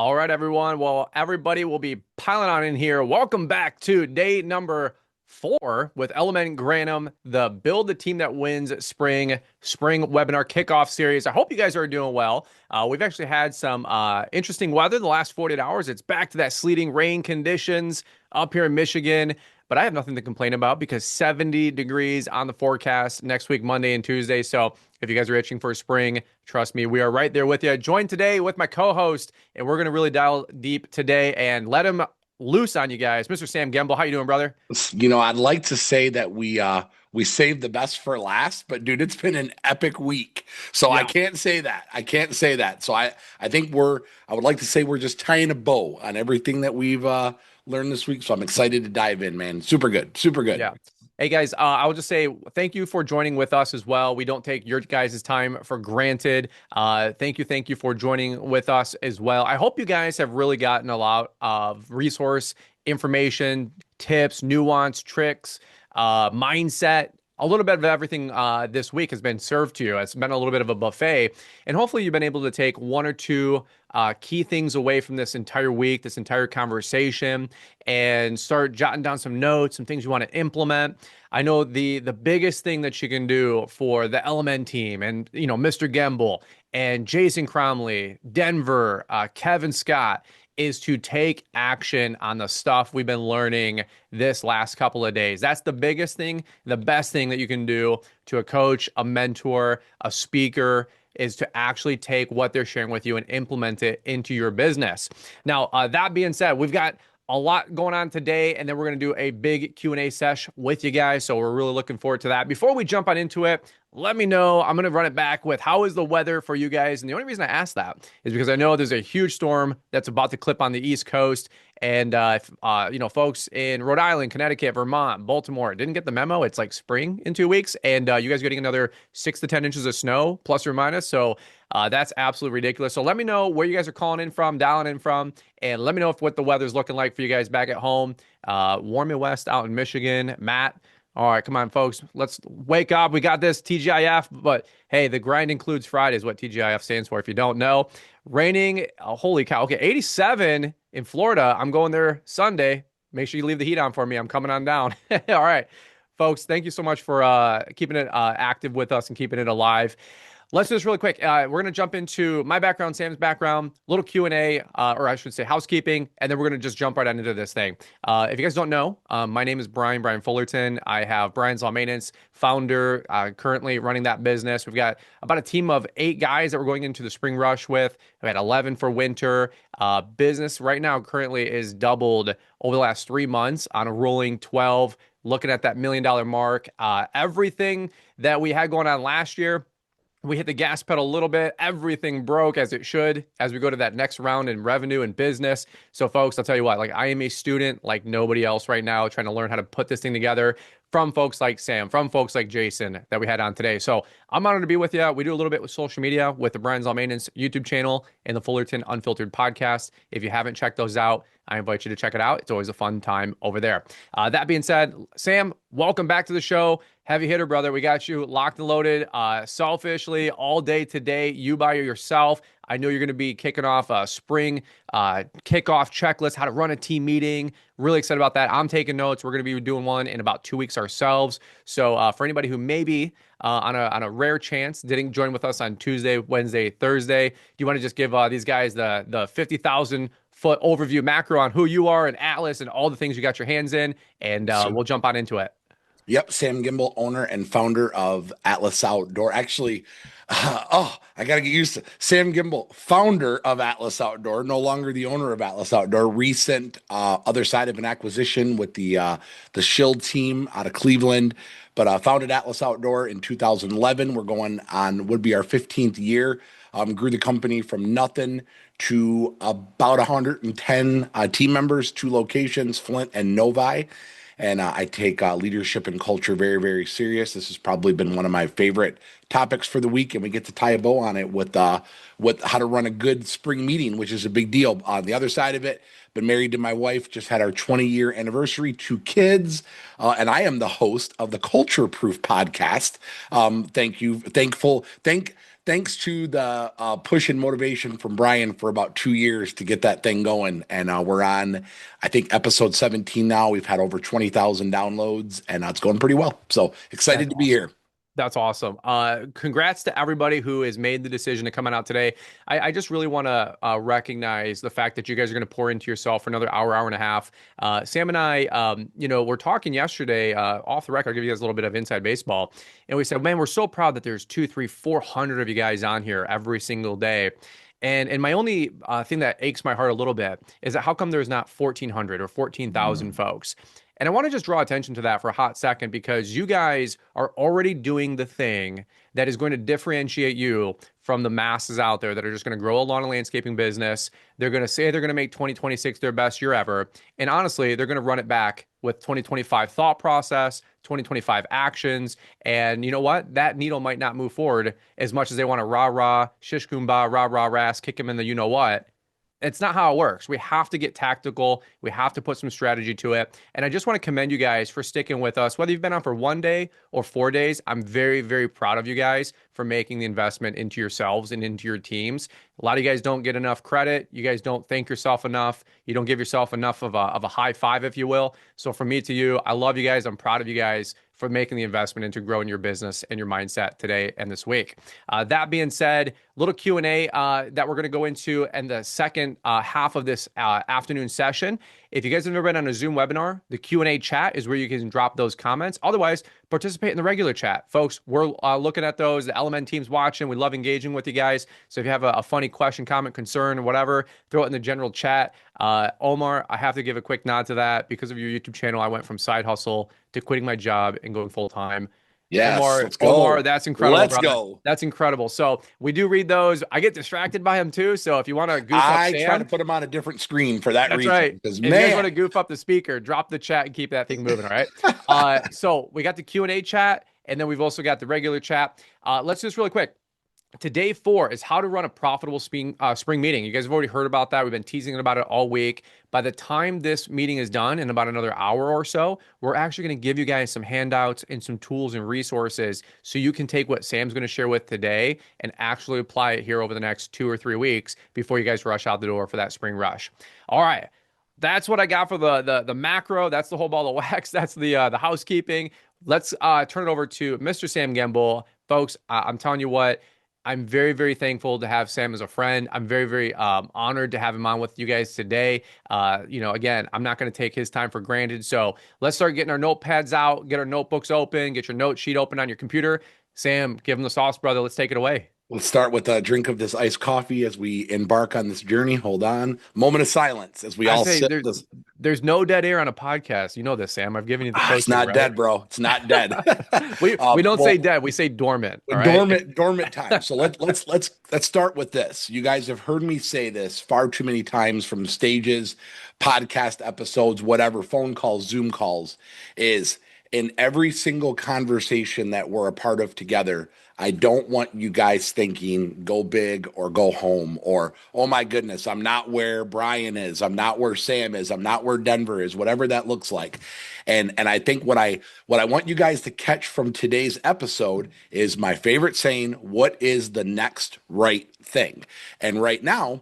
All right, everyone. Well, everybody will be piling on in here. Welcome back to day number 4 with Element Granum, the Build the Team That Wins spring webinar kickoff series. I hope you guys are doing well. We've actually had some interesting weather the last 48 hours. It's back to that sleeting rain conditions up here in Michigan. But I have nothing to complain about because 70 degrees on the forecast next week, Monday and Tuesday. So if you guys are itching for spring, trust me, we are right there with you. Joined today with my co-host, and we're going to really dial deep today and let him loose on you guys. Mr. Sam Gembel, how you doing, brother? I'd like to say that we saved the best for last, but dude, it's been an epic week. So I Yeah. can't say that. I can't say that. So I think I would like to say we're just tying a bow on everything that we've learned this week. So I'm excited to dive in, man. Super good. Super good. Yeah. Hey guys, I will just say thank you for joining with us as well. We don't take your guys' time for granted. Thank you for joining with us as well. I hope you guys have really gotten a lot of resource information, tips, nuance, tricks, mindset. A little bit of everything this week has been served to you. It's been a little bit of a buffet, and hopefully you've been able to take one or two key things away from this entire week, this entire conversation, and start jotting down some notes, some things you want to implement. I know the biggest thing that you can do for the Element team and Mr. Gembel and Jason Cromley, Denver, Kevin Scott is to take action on the stuff we've been learning this last couple of days. That's the biggest thing, the best thing that you can do to a coach, a mentor, a speaker is to actually take what they're sharing with you and implement it into your business. Now, that being said, we've got a lot going on today, and then we're going to do a big Q&A sesh with you guys. So we're really looking forward to that. Before we jump on into it, let me know. I'm going to run it back with how is the weather for you guys? And the only reason I asked that is because I know there's a huge storm that's about to clip on the East Coast. And, folks in Rhode Island, Connecticut, Vermont, Baltimore didn't get the memo. It's like spring in 2 weeks. And you guys are getting another 6 to 10 inches of snow, plus or minus. So that's absolutely ridiculous. So let me know where you guys are calling in from, dialing in from, and let me know what the weather's looking like for you guys back at home. Warm and west out in Michigan. Matt, all right, come on, folks. Let's wake up. We got this TGIF, but hey, the grind includes Friday is what TGIF stands for. If you don't know, raining. Holy cow. Okay, 87 in Florida. I'm going there Sunday. Make sure you leave the heat on for me. I'm coming on down. All right, folks. Thank you so much for keeping it active with us and keeping it alive. Let's do this really quick. We're going to jump into my background, Sam's background, little Q&A, or I should say housekeeping, and then we're going to just jump right into this thing. If you guys don't know, my name is Brian Fullerton. I have Brian's Law Maintenance, founder, currently running that business. We've got about a team of 8 guys that we're going into the spring rush with. We had 11 for winter. Business right now currently is doubled over the last 3 months on a rolling 12, looking at that $1 million mark. Everything that we had going on last year, we hit the gas pedal a little bit. Everything broke as it should as we go to that next round in revenue and business. So, folks, I'll tell you what, like I am a student like nobody else right now, trying to learn how to put this thing together from folks like Sam, from folks like Jason that we had on today. So I'm honored to be with you. We do a little bit with social media with the Brian's Law Maintenance YouTube channel and the Fullerton Unfiltered podcast. If you haven't checked those out, I invite you to check it out. It's always a fun time over there. That being said, Sam, welcome back to the show. Heavy hitter, brother. We got you locked and loaded, selfishly all day today. You by yourself. I know you're going to be kicking off a spring kickoff checklist, how to run a team meeting. Really excited about that. I'm taking notes. We're going to be doing one in about 2 weeks ourselves. So for anybody who maybe on a rare chance didn't join with us on Tuesday, Wednesday, Thursday, do you want to just give these guys the 50,000 foot overview macro on who you are and Atlas and all the things you got your hands in, and we'll jump on into it. Yep, Sam Gembel, owner and founder of Atlas Outdoor. Actually, I got to get used to Sam Gembel, founder of Atlas Outdoor, no longer the owner of Atlas Outdoor. Recent other side of an acquisition with the Shield team out of Cleveland, but founded Atlas Outdoor in 2011. We're going on would be our 15th year. Grew the company from nothing to about 110 team members, 2 locations, Flint and Novi. And I take leadership and culture very, very serious. This has probably been one of my favorite topics for the week, and we get to tie a bow on it with how to run a good spring meeting, which is a big deal. On the other side of it, been married to my wife, just had our 20-year anniversary, 2 kids, and I am the host of the Culture Proof podcast. Thank you, thanks to the push and motivation from Brian for about 2 years to get that thing going. And we're on, I think, episode 17 now. We've had over 20,000 downloads and it's going pretty well. So That's excited to be awesome. here. That's awesome. Congrats to everybody who has made the decision to come on out today. I just really want to recognize the fact that you guys are going to pour into yourself for another hour, hour and a half. Sam and I, we're talking yesterday off the record. I'll give you guys a little bit of inside baseball. And we said, man, we're so proud that there's 2, 3, 400 of you guys on here every single day. And my only thing that aches my heart a little bit is that how come there's not 1,400 or 14,000 folks? And I want to just draw attention to that for a hot second because you guys are already doing the thing that is going to differentiate you from the masses out there that are just going to grow a lawn and landscaping business. They're going to say they're going to make 2026 their best year ever. And honestly, they're going to run it back with 2025 thought process, 2025 actions. And you know what? That needle might not move forward as much as they want to rah rah, shish kumbah, rah rah ras, kick him in the you know what. It's not how it works. We have to get tactical. We have to put some strategy to it. And I just want to commend you guys for sticking with us. Whether you've been on for 1 day or 4 days, I'm very, very proud of you guys for making the investment into yourselves and into your teams. A lot of you guys don't get enough credit. You guys don't thank yourself enough. You don't give yourself enough of a high five, if you will. So from me to you, I love you guys. I'm proud of you guys for making the investment into growing your business and your mindset today and this week. That being said, little Q&A that we're going to go into in the second half of this afternoon session. If you guys have never been on a Zoom webinar, the Q&A chat is where you can drop those comments. Otherwise, participate in the regular chat. Folks, we're looking at those. The LMN team's watching. We love engaging with you guys. So if you have a funny question, comment, concern, or whatever, throw it in the general chat. Omar, I have to give a quick nod to that. Because of your YouTube channel, I went from side hustle to quitting my job and going full time. Yes, Omar, let's Omar, go. that's incredible, Let's brother. go. That's incredible. So we do read those. I get distracted by them too. So if you want to goof up I try to Sam, put them on a different screen for that that's reason. right. Because If you guys want to man, goof up the speaker, drop the chat and keep that thing moving. All right. So we got the Q&A chat, and then we've also got the regular chat. Let's just really quick. Today 4 is how to run a profitable spring meeting. You guys have already heard about that. We've been teasing about it all week. By the time this meeting is done in about another hour or so, we're actually going to give you guys some handouts and some tools and resources so you can take what Sam's going to share with today and actually apply it here over the next 2 or 3 weeks before you guys rush out the door for that spring rush. All right. That's what I got for the macro. That's the whole ball of wax. That's the housekeeping. Let's turn it over to Mr. Sam Gembel. Folks, I'm telling you what, I'm very, very thankful to have Sam as a friend. I'm very, very honored to have him on with you guys today. Again, I'm not going to take his time for granted. So let's start getting our notepads out, get our notebooks open, get your note sheet open on your computer. Sam, give him the sauce, brother. Let's take it away. let's start with a drink of this iced coffee as we embark on this journey. Hold on. Moment of silence as we I all say sip this. there's no dead air on a podcast. You know this, Sam. I've given you the It's coaching, not right? dead, bro. It's not dead. We don't say Well, dead. We say dormant. All right. dormant time. So let's start with this. You guys have heard me say this far too many times from stages, podcast episodes, whatever, phone calls, Zoom calls, is in every single conversation that we're a part of together. I don't want you guys thinking go big or go home or, oh my goodness, I'm not where Brian is. I'm not where Sam is. I'm not where Denver is, whatever that looks like. And I think what I want you guys to catch from today's episode is my favorite saying, what is the next right thing? And right now,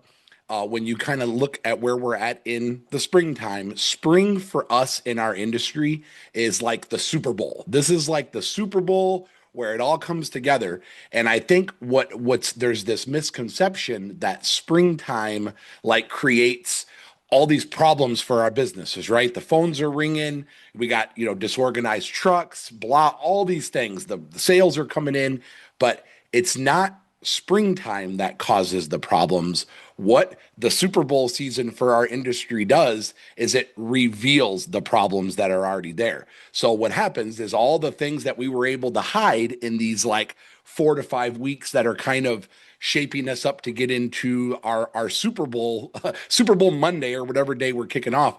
when you kind of look at where we're at in the springtime, spring for us in our industry is like the Super Bowl. This is like the Super Bowl where it all comes together. And I think what's there's this misconception that springtime like creates all these problems for our businesses, right? The phones are ringing. We got, disorganized trucks, blah, all these things. The sales are coming in, but it's not springtime that causes the problems. What the Super Bowl season for our industry does is it reveals the problems that are already there. So what happens is all the things that we were able to hide in these like 4 to 5 weeks that are kind of shaping us up to get into our Super Bowl Super Bowl Monday or whatever day we're kicking off,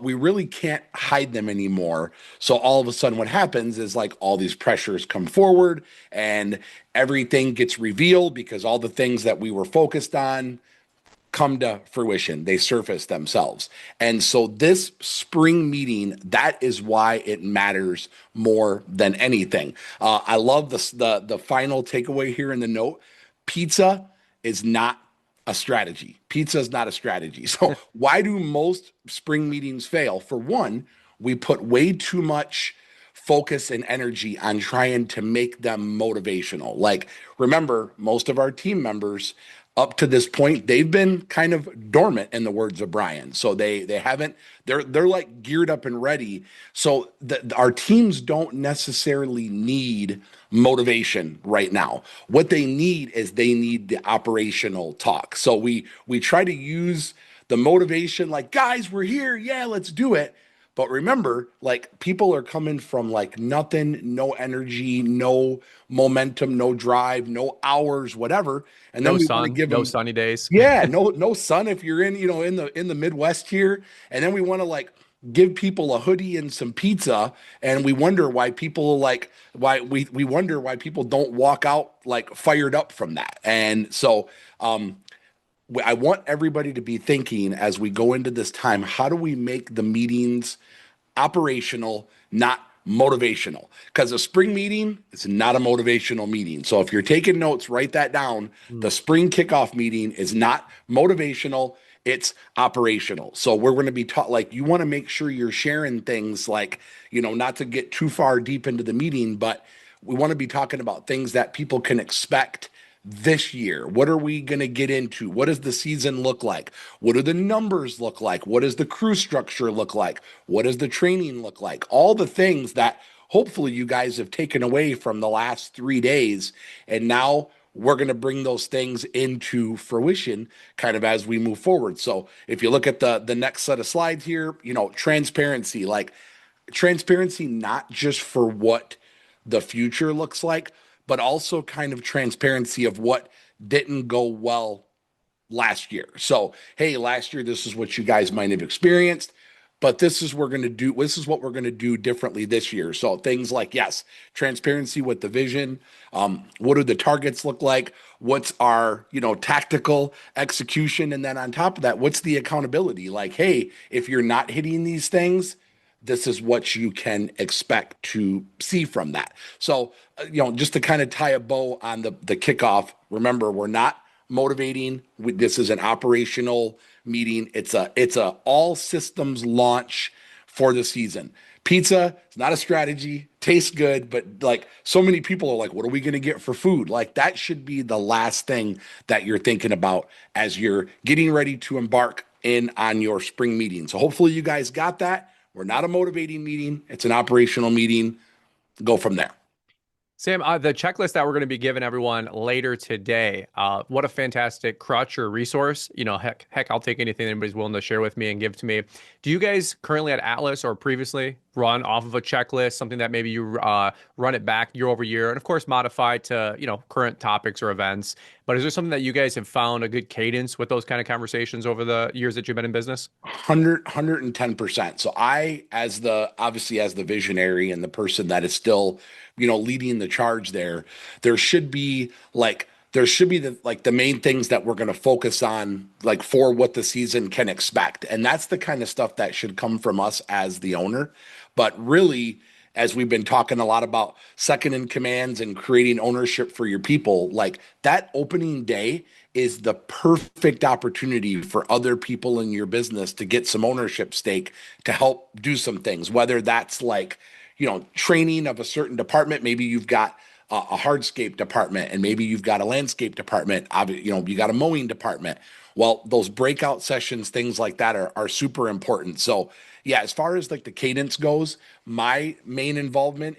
we really can't hide them anymore. So all of a sudden what happens is like all these pressures come forward and everything gets revealed because all the things that we were focused on come to fruition. They surface themselves. And so this spring meeting, that is why it matters more than anything. I love the final takeaway here in the note. Pizza is not a strategy. Pizza is not a strategy. So why do most spring meetings fail? For one, we put way too much focus and energy on trying to make them motivational. Like, remember, most of our team members up to this point, they've been kind of dormant in the words of Brian. So they haven't, they're like geared up and ready. So our teams don't necessarily need motivation right now. What they need is they need the operational talk. So we try to use the motivation, like, guys, we're here, yeah, let's do it. But remember, like, people are coming from like nothing, no energy, no momentum, no drive, no hours, whatever. And then No we want to sun, give no them, sunny days. yeah, no sun if you're in, in the Midwest here. And then we want to like give people a hoodie and some pizza. And we wonder why people like why we wonder why people don't walk out like fired up from that. And so I want everybody to be thinking as we go into this time, how do we make the meetings operational, not motivational? Because a spring meeting is not a motivational meeting. So if you're taking notes, write that down. The Mm. spring kickoff meeting is not motivational, it's operational. So we're going to be taught, like, you want to make sure you're sharing things like, not to get too far deep into the meeting, but we want to be talking about things that people can expect this year. What are we going to get into? What does the season look like? What do the numbers look like? What does the crew structure look like? What does the training look like? All the things that hopefully you guys have taken away from the last 3 days. And now we're going to bring those things into fruition kind of as we move forward. So if you look at the next set of slides here, transparency, like transparency, not just for what the future looks like, but also kind of transparency of what didn't go well last year. So, hey, last year, this is what you guys might have experienced, but this is we're going to do. This is what we're going to do differently this year. So things like, yes, transparency with the vision. What do the targets look like? What's our tactical execution? And then on top of that, what's the accountability? Like, hey, if you're not hitting these things, this is what you can expect to see from that. So, just to kind of tie a bow on the kickoff, remember, we're not motivating. This is an operational meeting. It's a all systems launch for the season. Pizza is not a strategy, tastes good, but like so many people are like, what are we going to get for food? Like that should be the last thing that you're thinking about as you're getting ready to embark in on your spring meeting. So hopefully you guys got that. We're not a motivating meeting. It's an operational meeting. Go from there. Sam, the checklist that we're going to be giving everyone later today, what a fantastic crutch or resource. Heck, I'll take anything anybody's willing to share with me and give to me. Do you guys currently at Atlas or previously run off of a checklist, something that maybe you run it back year over year and of course modify to, current topics or events? But is there something that you guys have found a good cadence with those kind of conversations over the years that you've been in business? 110%. So I, obviously as the visionary and the person that is still, leading the charge there should be the main things that we're going to focus on, like for what the season can expect. And that's the kind of stuff that should come from us as the owner. But really, as we've been talking a lot about second in commands and creating ownership for your people, like that opening day is the perfect opportunity for other people in your business to get some ownership stake to help do some things, whether that's like, training of a certain department. Maybe you've got a hardscape department and maybe you've got a landscape department. You got a mowing department. Well, those breakout sessions, things like that are super important. So yeah, as far as like the cadence goes, my main involvement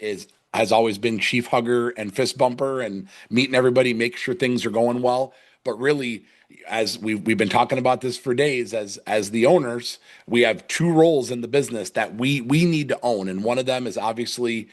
has always been chief hugger and fist bumper and meeting everybody, make sure things are going well. But really, as we've been talking about this for days, as the owners, we have two roles in the business that we need to own, and one of them is obviously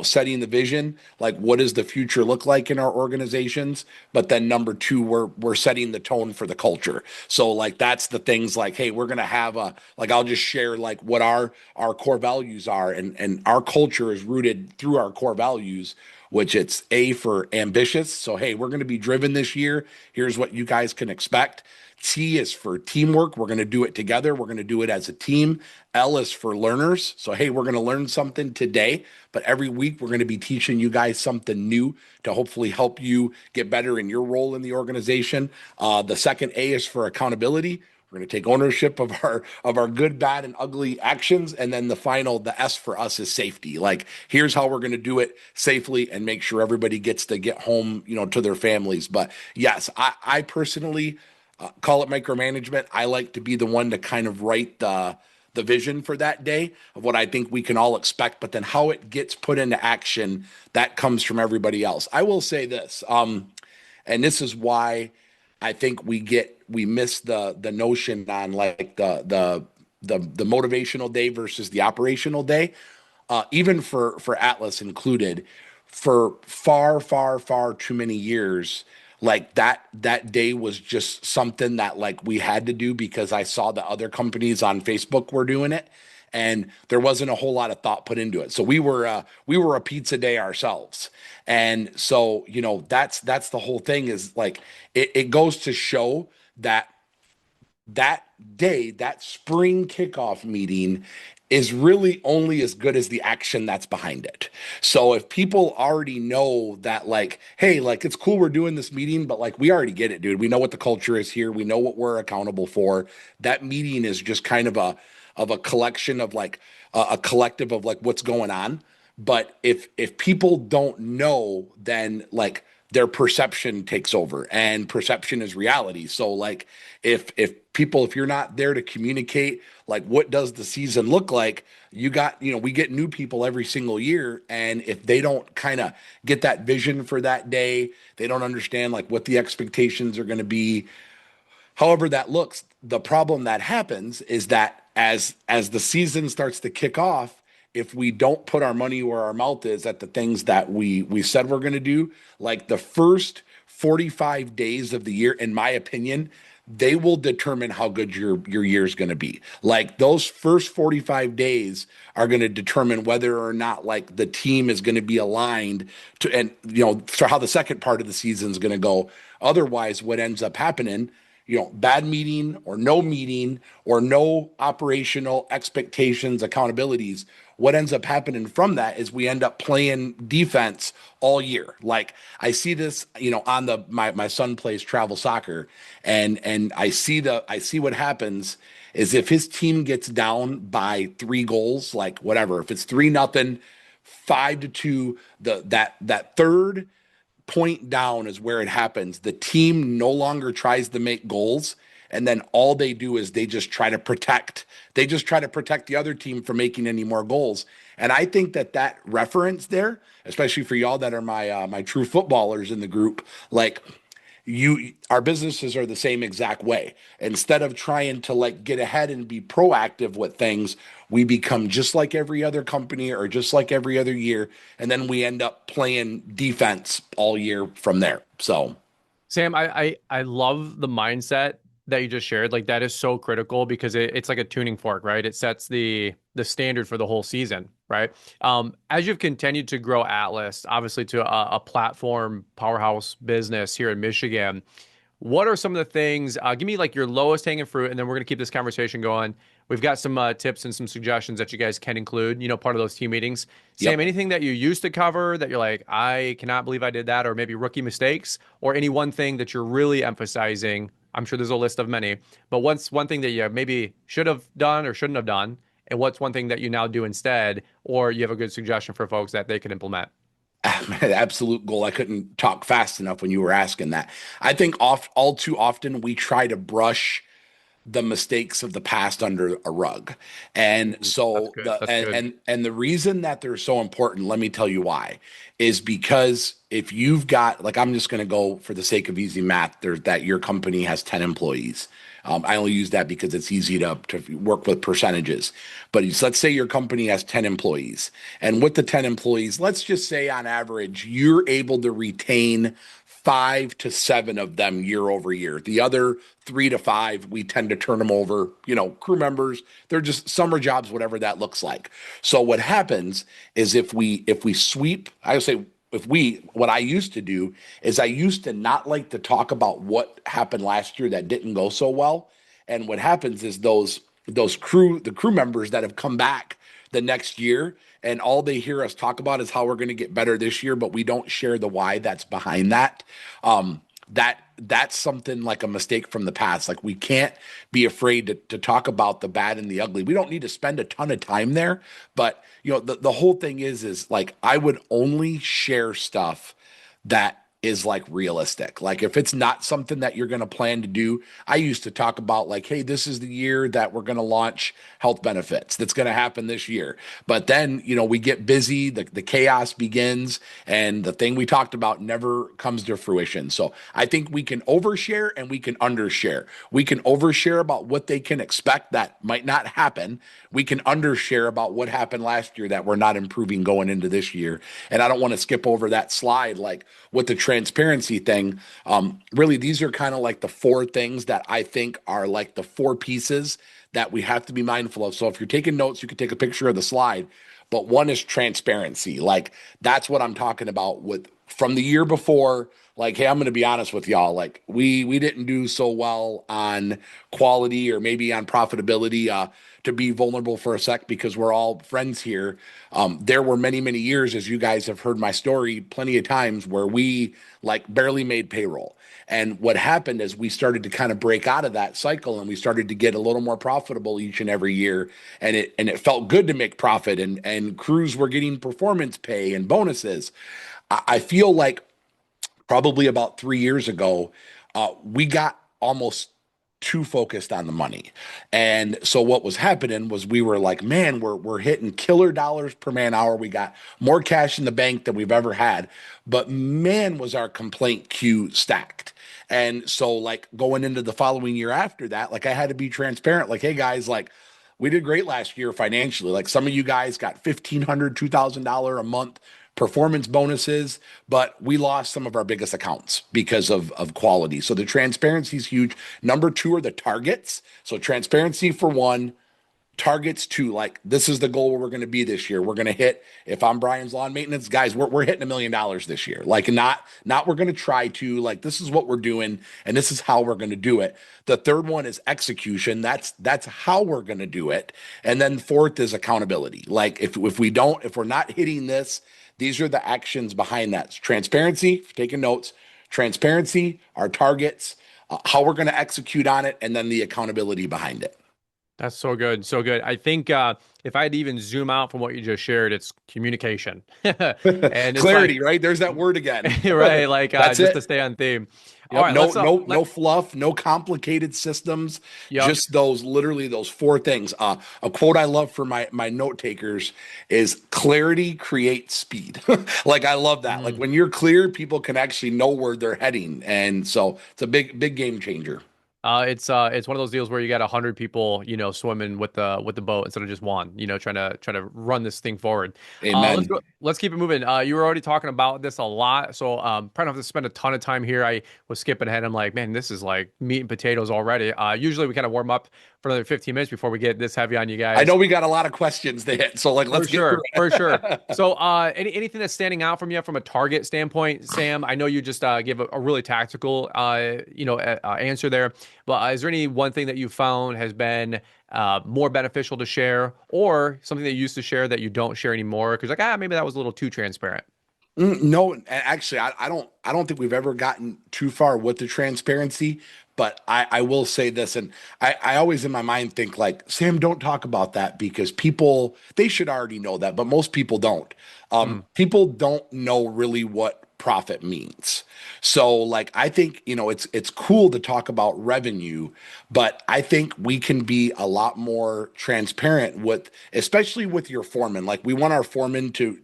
setting the vision, like what does the future look like in our organizations. But then number two, we're setting the tone for the culture. So like that's the things like, hey, we're gonna have I'll just share like what our core values are, and our culture is rooted through our core values, which it's A for ambitious. So, hey, we're going to be driven this year. Here's what you guys can expect. T is for teamwork. We're going to do it together. We're going to do it as a team. L is for learners. So, hey, we're going to learn something today, but every week we're going to be teaching you guys something new to hopefully help you get better in your role in the organization. The second A is for accountability. We're going to take ownership of our good, bad, and ugly actions. And then the S for us is safety. Like, here's how we're going to do it safely and make sure everybody gets to get home, to their families. But yes, I personally call it micromanagement. I like to be the one to kind of write the vision for that day of what I think we can all expect, but then how it gets put into action, that comes from everybody else. I will say this, and this is why I think we miss the notion on like the motivational day versus the operational day, even for Atlas included, for far too many years. Like that day was just something that like we had to do because I saw the other companies on Facebook were doing it, and there wasn't a whole lot of thought put into it. So we were a pizza day ourselves. And so, that's the whole thing is like it goes to show that that day, that spring kickoff meeting is really only as good as the action that's behind it. So if people already know that, like, hey, like it's cool we're doing this meeting, but like we already get it, dude. We know what the culture is here. We know what we're accountable for. That meeting is just kind of a collection of like a collective of like what's going on. But if people don't know, then like their perception takes over, and perception is reality. So like if you're not there to communicate like what does the season look like, we get new people every single year, and if they don't kind of get that vision for that day, they don't understand like what the expectations are going to be, however that looks. The problem that happens is that as the season starts to kick off, if we don't put our money where our mouth is at the things that we said we're going to do, like the first 45 days of the year, in my opinion, they will determine how good your year is going to be. Like those first 45 days are going to determine whether or not like the team is going to be aligned to, and for how the second part of the season is going to go. Otherwise, what ends up happening, bad meeting or no operational expectations, accountabilities. What ends up happening from that is we end up playing defense all year. Like I see this, on my son plays travel soccer, and I see what happens is if his team gets down by 3 goals, like whatever, if it's 3-0, 5-2, that third point down is where it happens. The team no longer tries to make goals. And then all they do is they just try to protect. They just try to protect the other team from making any more goals. And I think that reference there, especially for y'all that are my true footballers in the group, like our businesses are the same exact way. Instead of trying to like get ahead and be proactive with things, we become just like every other company or just like every other year, and then we end up playing defense all year from there. So Sam, I love the mindset that you just shared. Like that is so critical because it's like a tuning fork, right? It sets the standard for the whole season, right? As you've continued to grow Atlas, obviously to a platform powerhouse business here in Michigan, what are some of the things? Give me like your lowest hanging fruit, and then we're gonna keep this conversation going. We've got some tips and some suggestions that you guys can include, part of those team meetings. Sam, yep. anything that you used to cover that you're like, I cannot believe I did that, or maybe rookie mistakes, or any one thing that you're really emphasizing? I'm sure there's a list of many, but what's one thing that you maybe should have done or shouldn't have done? And what's one thing that you now do instead, or you have a good suggestion for folks that they can implement? Absolute goal. I couldn't talk fast enough when you were asking that. I think all too often we try to brush the mistakes of the past under a rug. And Ooh, that's so good. the That's good. and the reason that they're so important, let me tell you why, is because if you've got, like, I'm just going to go for the sake of easy math, there's that your company has 10 employees. I only use that because it's easy to work with percentages. But let's say your company has 10 employees. And with the 10 employees, let's just say on average, you're able to retain 5 to 7 of them year over year. The other 3 to 5, we tend to turn them over, crew members. They're just summer jobs, whatever that looks like. So what happens is if we sweep, I would say what I used to do is I used to not like to talk about what happened last year that didn't go so well. And what happens is the crew members that have come back the next year, and all they hear us talk about is how we're going to get better this year, but we don't share the why that's behind that. That's something like a mistake from the past. Like, we can't be afraid to talk about the bad and the ugly. We don't need to spend a ton of time there, but the whole thing is like, I would only share stuff that is like realistic. Like, if it's not something that you're going to plan to do, I used to talk about like, hey, this is the year that we're going to launch health benefits. That's going to happen this year. But then, we get busy, the chaos begins, and the thing we talked about never comes to fruition. So I think we can overshare and we can undershare. We can overshare about what they can expect that might not happen. We can undershare about what happened last year that we're not improving going into this year. And I don't want to skip over that slide, like with the transparency thing. Really, these are kind of like the four things that I think are like the four pieces that we have to be mindful of. So if you're taking notes, you can take a picture of the slide. But one is transparency. Like, that's what I'm talking about with from the year before. Like, hey, I'm going to be honest with y'all. Like, we didn't do so well on quality or maybe on profitability. To be vulnerable for a sec, because we're all friends here. There were many years, as you guys have heard my story plenty of times, where we like barely made payroll. And what happened is we started to kind of break out of that cycle, and we started to get a little more profitable each and every year. And it felt good to make profit, and crews were getting performance pay and bonuses. I feel like probably about 3 years ago, we got almost too focused on the money. And so what was happening was we were like, man, we're hitting killer dollars per man hour. We got more cash in the bank than we've ever had. But man, was our complaint queue stacked. And so, like, going into the following year after that, like, I had to be transparent. Like, hey guys, like, we did great last year financially. Like, some of you guys got $1,500, $2,000 a month performance bonuses, but we lost some of our biggest accounts because of quality. So the transparency is huge. Number two are the targets. So transparency for one, targets two. Like, this is the goal where we're going to be this year. We're going to hit, if I'm Brian's lawn maintenance, guys, we're hitting $1 million this year. Like, not we're going to try to, like, this is what we're doing and this is how we're going to do it. The third one is execution. That's how we're going to do it. And then fourth is accountability. Like, if we're not hitting this, these are the actions behind that. Transparency, taking notes, transparency, our targets, how we're going to execute on it, and then the accountability behind it. That's so good. So good. I think if I'd even zoom out from what you just shared, it's communication. And it's like, Clarity, right? There's that word again. right, like That's just to it. stay on theme. All Yep. right, No, let's no, let no fluff, no complicated systems. yep. Just literally those four things. A quote I love for my note takers is clarity creates speed. Like, I love that. Like, Mm. when you're clear, people can actually know where they're heading. And so it's a big game changer. It's one of those deals where you got 100 people, swimming with the boat instead of just one, trying to run this thing forward. Let's go. Amen. Let's keep it moving. You were already talking about this a lot, so probably don't have to spend a ton of time here. I was skipping ahead. I'm like, man, this is like meat and potatoes already. Usually we kind of warm up for another 15 minutes before we get this heavy on you I guys. know we got a lot of questions to hit, so like, For let's get through sure, for sure. it. So, anything that's standing out from you from a target standpoint, Sam? I know you just gave a really tactical, answer there, but is there any one thing that you found has been more beneficial to share, or something that you used to share that you don't share anymore? Because like, maybe that was a little too transparent. No, actually, I don't think we've ever gotten too far with the transparency, but I will say this, and I always in my mind think like, Sam, don't talk about that because people, they should already know that, but most people don't. Mm, People don't know really what profit means. So like, I think, it's cool to talk about revenue, but I think we can be a lot more transparent with, especially with your foreman. Like, we want our foreman to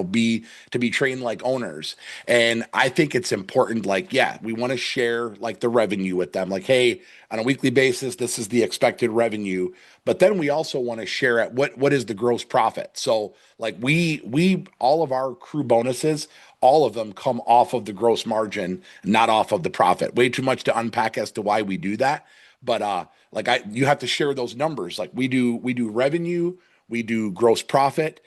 be trained like owners. And I think it's important, like, yeah, we want to share like the revenue with them. Like, hey, on a weekly basis, this is the expected revenue. But then we also want to share at what is the gross profit. So like, we all of our crew bonuses, all of them come off of the gross margin, not off of the profit. Way too much to unpack as to why we do that. But like, you have to share those numbers. Like, we do revenue, We do gross profit.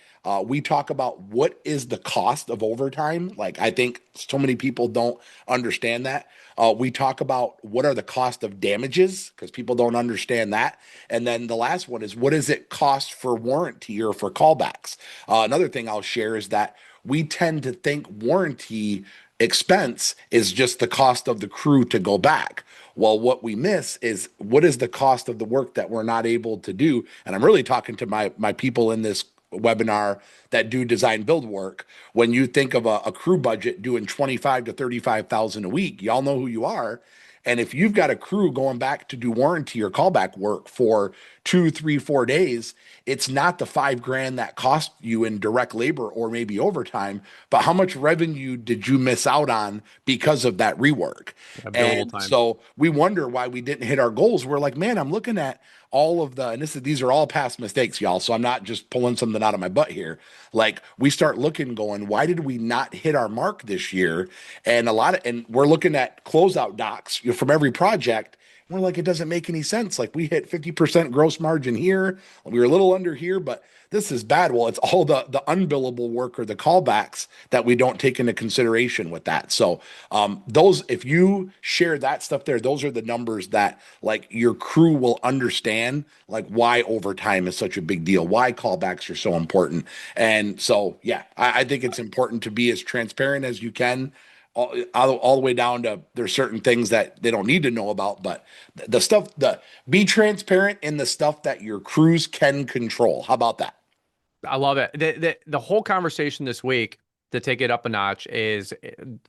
We talk about what is the cost of overtime. Like, I think so many people don't understand that. We talk about what are the cost of damages because people don't understand that. And then the last one is what does it cost for warranty or for callbacks? Another thing I'll share is that we tend to think warranty expense is just the cost of the crew to go back. Well, what we miss is what is the cost of the work that we're not able to do. And I'm really talking to my people in this webinar that do design build work. When you think of a crew budget doing 25 to 35,000 a week, y'all know who you are. And if you've got a crew going back to do warranty or callback work for 2, 3, 4 days, it's not the 5 grand that cost you in direct labor or maybe overtime, but how much revenue did you miss out on because of that rework? Yeah, billable And time. so we wonder why we didn't hit our goals. We're like, man, I'm looking at all of the, and these are all past mistakes, y'all. So I'm not just pulling something out of my butt here. Like we start looking, going, why did we not hit our mark this year? And we're looking at closeout docs from every project. We're like, it doesn't make any sense. Like we hit 50% gross margin here. We were a little under here, but this is bad. Well, it's all the unbillable work or the callbacks that we don't take into consideration with that. So those, if you share that stuff there, those are the numbers that like your crew will understand like why overtime is such a big deal, why callbacks are so important. And so, yeah, I think it's important to be as transparent as you can all the way down to there's certain things that they don't need to know about, but the stuff, be transparent in the stuff that your crews can control. How about that? I love it. The whole conversation this week to take it up a notch is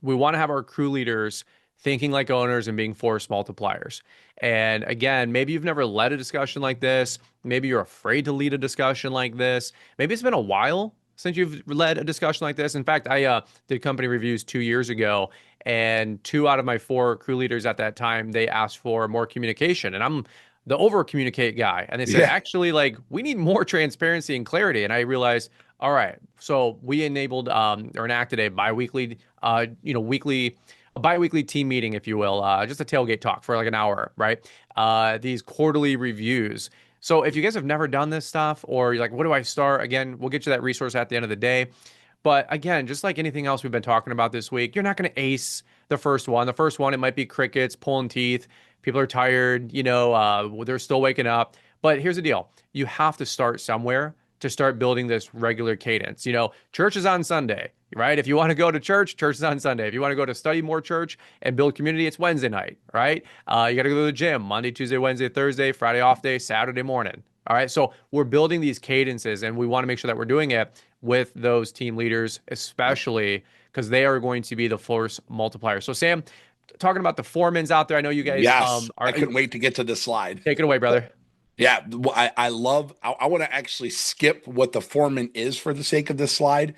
we want to have our crew leaders thinking like owners and being force multipliers. And again, maybe you've never led a discussion like this. Maybe you're afraid to lead a discussion like this. Maybe it's been a while since you've led a discussion like this. In fact, I did company reviews 2 years ago, and 2 out of my 4 crew leaders at that time, they asked for more communication. And I'm the over communicate guy. And they said, Yeah. actually, like, we need more transparency and clarity. And I realized, all right, so we enabled or enacted a biweekly, a biweekly team meeting, if you will, just a tailgate talk for like an hour, right? These quarterly reviews. So if you guys have never done this stuff or you're like, what do I start? Again, we'll get you that resource at the end of the day. But again, just like anything else we've been talking about this week, you're not going to ace the first one. The first one, it might be crickets, pulling teeth. People are tired, they're still waking up. But here's the deal. You have to start somewhere to start building this regular cadence. Church is on Sunday, right? If you want to go to church, church is on Sunday. If you want to go to study more church and build community, it's Wednesday night, right? You got to go to the gym Monday, Tuesday, Wednesday, Thursday, Friday off day, Saturday morning. All right. So we're building these cadences and we want to make sure that we're doing it with those team leaders, especially because they are going to be the force multiplier. So, Sam, talking about the foremans out there, I know you guys Yes. I are. couldn't wait to get to this slide. Take it away, brother. Yeah, I love, I want to actually skip what the foreman is for the sake of this slide.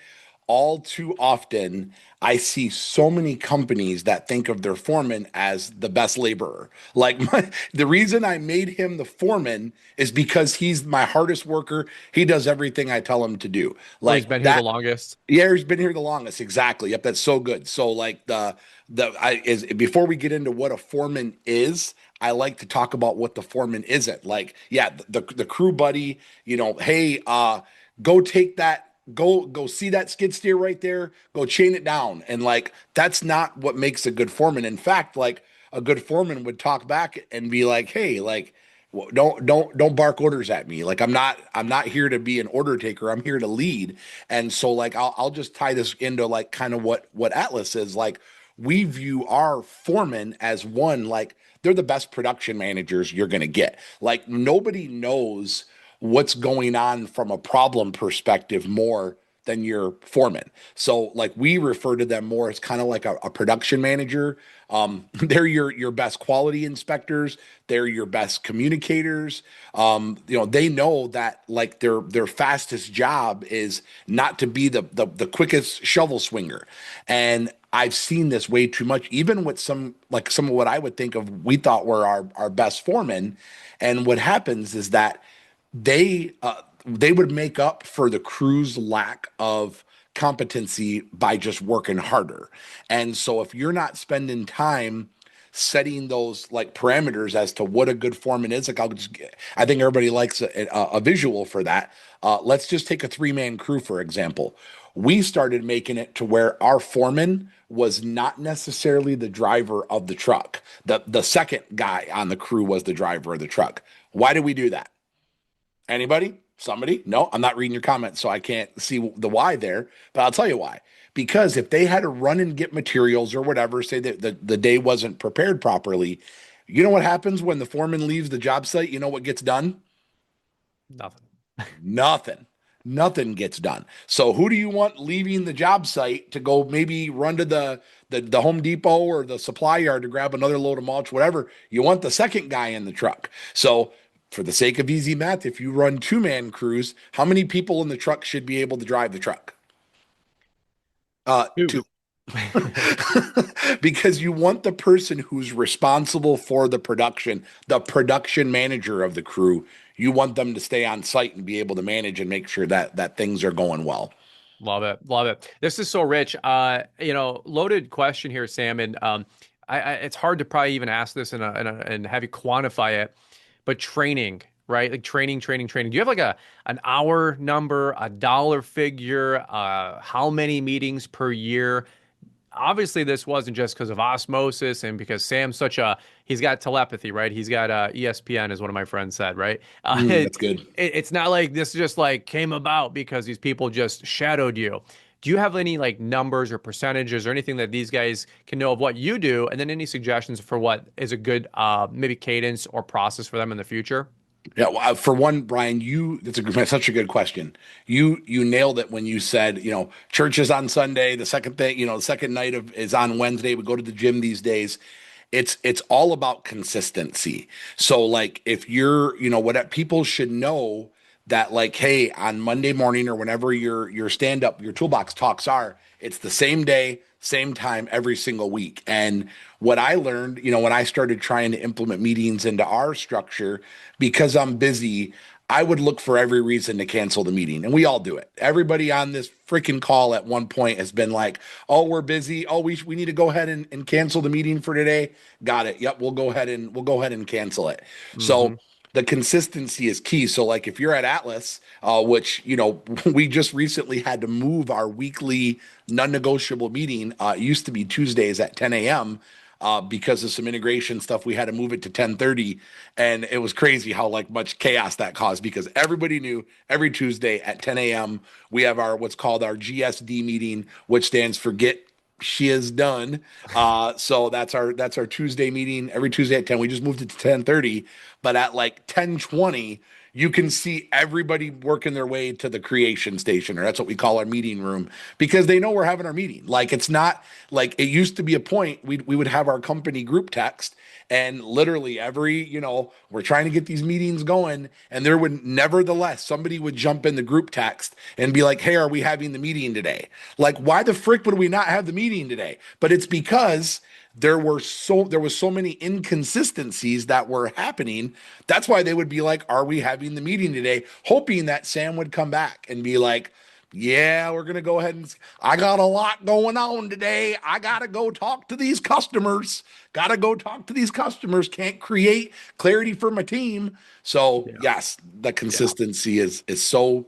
All too often, I see so many companies that think of their foreman as the best laborer. Like the reason I made him the foreman is because he's my hardest worker. He does everything I tell him to do. Or he's Like been here the that. longest. Yeah, he's been here the longest. Exactly. Yep, that's so good. So like the I is before we get into what a foreman is, I like to talk about what the foreman isn't. Like, yeah, the crew buddy, hey, go take that, go see that skid steer right there, go chain it down. And like that's not what makes a good foreman. In fact, like a good foreman would talk back and be like, hey, like don't bark orders at me. Like I'm not here to be an order taker. I'm here to lead. And so like I'll just tie this into like kind of what Atlas is. Like we view our foreman as one, like they're the best production managers you're going to get. Like nobody knows what's going on from a problem perspective more than your foreman. So like we refer to them more as kind of like a production manager. They're your best quality inspectors. They're your best communicators. They know that like their fastest job is not to be the quickest shovel swinger. And I've seen this way too much, even with some of what I would think of we thought were our best foremen. And what happens is that they would make up for the crew's lack of competency by just working harder. And so if you're not spending time setting those like parameters as to what a good foreman is. Like I think everybody likes a visual for that. Let's just take a 3-man crew, for example. We started making it to where our foreman was not necessarily the driver of the truck. The second guy on the crew was the driver of the truck. Why did we do that? Anybody? Somebody? No, I'm not reading your comments, so I can't see the why there, but I'll tell you why. Because if they had to run and get materials or whatever, say that the day wasn't prepared properly, you know what happens when the foreman leaves the job site? You know what gets done? Nothing. Nothing. Nothing gets done. So who do you want leaving the job site to go maybe run to the Home Depot or the supply yard to grab another load of mulch, whatever? You want the second guy in the truck. So for the sake of easy math, if you run 2-man crews, how many people in the truck should be able to drive the truck? Two. Two. Because you want the person who's responsible for the production manager of the crew. You want them to stay on site and be able to manage and make sure that things are going well. Love it. Love it. This is so rich. Loaded question here, Sam. And it's hard to probably even ask this and have you quantify it, but training, right? Like training. Do you have like an hour number, a dollar figure, how many meetings per year? Obviously this wasn't just because of osmosis and because Sam's he's got telepathy, right? He's got ESPN, as one of my friends said, right? That's good. It's not like this just like came about because these people just shadowed you. Do you have any like numbers or percentages or anything that these guys can know of what you do, and then any suggestions for what is a good maybe cadence or process for them in the future? Yeah, well, for one, Brian, such a good question. You nailed it when you said, church is on Sunday. The second thing, the second night is on Wednesday. We go to the gym these days. It's all about consistency. So like if what people should know that like, hey, on Monday morning or whenever your stand up, your toolbox talks are, it's the same day, same time every single week. And what I learned, when I started trying to implement meetings into our structure, because I'm busy, I would look for every reason to cancel the meeting. And we all do it. Everybody on this freaking call at one point has been like, oh, we're busy. Oh, we need to go ahead and cancel the meeting for today. Got it. Yep, we'll go ahead and cancel it. Hmm. So the consistency is key. So like if you're at Atlas, which we just recently had to move our weekly non-negotiable meeting. It used to be Tuesdays at 10 a.m. Because of some integration stuff, we had to move it to 10:30, and it was crazy how like much chaos that caused because everybody knew every Tuesday at 10 a.m. we have our what's called our GSD meeting, which stands for Get She Is Done. So that's our Tuesday meeting every Tuesday at 10. We just moved it to 10:30, but at like 10:20 you can see everybody working their way to the creation station, or that's what we call our meeting room, because they know we're having our meeting. Like it's not like it used to be a point we would have our company group text, and literally we're trying to get these meetings going, and there would nevertheless somebody would jump in the group text and be like, hey, are we having the meeting today? Like, why the frick would we not have the meeting today? But it's because there was so many inconsistencies that were happening. That's why they would be like, are we having the meeting today? Hoping that Sam would come back and be like, yeah, we're gonna go ahead and I got a lot going on today. I gotta go talk to these customers. Gotta go talk to these customers. Can't create clarity for my team. So Yeah. yes, the Yeah. consistency is so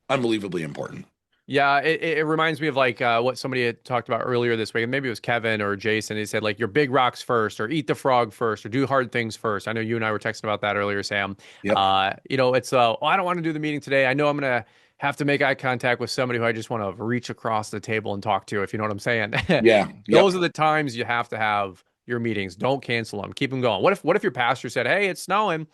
unbelievably important. Yeah, it reminds me of like what somebody had talked about earlier this week, and maybe it was Kevin or Jason. He said like your big rocks first, or eat the frog first, or do hard things first. I know you and I were texting about that earlier, Sam. Yep. It's oh, I don't want to do the meeting today. I know I'm gonna have to make eye contact with somebody who I just want to reach across the table and talk to, if you know what I'm saying. Yeah. Yep. Those are the times you have to have your meetings. Don't cancel them. Keep them going. What if your pastor said, "Hey, it's snowing.